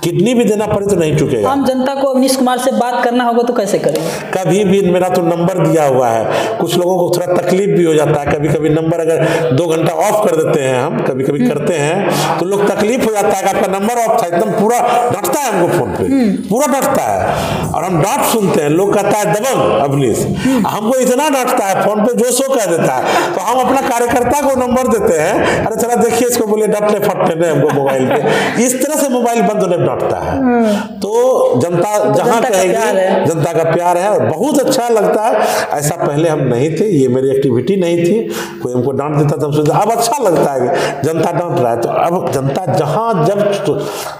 किडनी भी देना पड़े तो नहीं चुकेगा। आम जनता को अवनीश कुमार से बात करना होगा तो कैसे करेंगे? कभी भी मेरा तो नंबर दिया हुआ है। कुछ लोगों को थोड़ा तकलीफ भी हो जाता है, कभी कभी नंबर अगर 2 घंटा ऑफ कर देते हैं, हम कभी कभी करते हैं तो लोग तकलीफ हो जाता है कि आपका नंबर ऑफ था। एकदम पूरा डांटता है हमको फोन पे, पूरा डांटता है और हम डांट सुनते हैं। लोग कहता है दबंग अवनीश, हमको इतना डांटता है फोन पे जो सो कह देता है। तो हम अपना कार्यकर्ता को नंबर देते हैं, अरे चला देखिए इसको, बोले डांटने फटने हमको मोबाइल पे। इस तरह से मोबाइल बंद डांटता है। तो जनता जहां कहेगी, जनता का प्यार है और बहुत अच्छा लगता है। ऐसा पहले हम नहीं थे, ये मेरी एक्टिविटी नहीं थी, कोई हमको डांट देता था, अब अच्छा लगता है कि जनता डांट रहा है। तो अब जनता जहां जब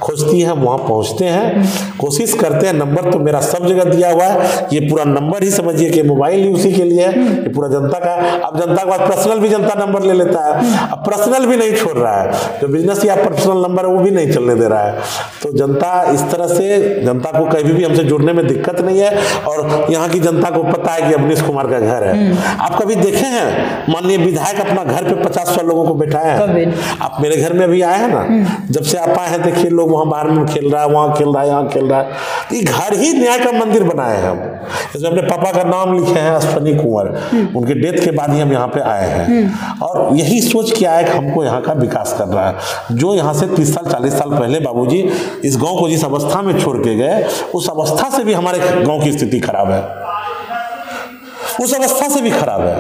खोजती है वहां पहुंचते हैं, कोशिश करते हैं। नंबर तो मेरा सब जगह दिया हुआ है। ये पूरा नंबर ही समझिए कि मोबाइल ही उसी के लिए है, ये पूरा जनता का। अब जनता के पास पर्सनल भी जनता नंबर ले लेता है, अब पर्सनल भी नहीं छोड़ रहा है, जो बिजनेस या पर्सनल नंबर है वो भी नहीं चलने दे रहा है। तो जनता इस तरह से, जनता को कभी भी हमसे जुड़ने में दिक्कत नहीं है, और यहाँ की जनता को पता है कि अवनीश कुमार का घर है। आप कभी देखे हैं माननीय विधायक अपना घर पे 50-100 लोगों को बैठाए हैं? आप मेरे घर में अभी आए हैं ना, जब से आप आए हैं देखिए लोग वहाँ बाहर में खेल रहा है, वहाँ खेल रहा है, यहाँ खेल रहा है। ये घर ही न्याय का मंदिर बनाए हैं हम। इसमें अपने पापा का नाम लिखे हैं अश्वनी कुंवर, उनके डेथ के बाद ही हम यहाँ पे आए हैं, और यही सोच के आए कि हमको यहाँ का विकास करना है। जो यहाँ से 30 साल 40 साल पहले बाबूजी इस गांव को जिस अवस्था में छोड़ के गए, उस अवस्था से भी हमारे गांव की स्थिति खराब है, उस अवस्था से भी खराब है।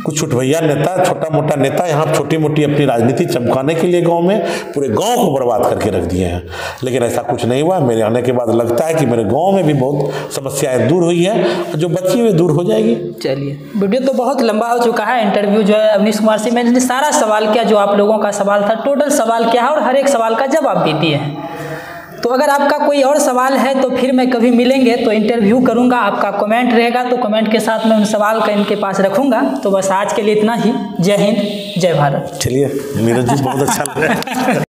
कुछ छुटभैया नेता, छोटा मोटा नेता यहाँ छोटी मोटी अपनी राजनीति चमकाने के लिए गांव में पूरे गांव को बर्बाद करके रख दिए हैं, लेकिन ऐसा कुछ नहीं हुआ। मेरे आने के बाद लगता है कि मेरे गांव में भी बहुत समस्याएं दूर हुई है, जो बची हुई दूर हो जाएगी। चलिए, वीडियो तो बहुत लंबा हो चुका है। इंटरव्यू जो है अवनीश कुमार से मैंने सारा सवाल किया, जो आप लोगों का सवाल था, टोटल सवाल किया है, और हर एक सवाल का जवाब भी दिए हैं। तो अगर आपका कोई और सवाल है तो फिर मैं कभी मिलेंगे तो इंटरव्यू करूंगा, आपका कमेंट रहेगा तो कमेंट के साथ मैं उन सवाल का इनके पास रखूंगा। तो बस आज के लिए इतना ही। जय हिंद, जय भारत। चलिए नीरज जी, बहुत अच्छा लगा।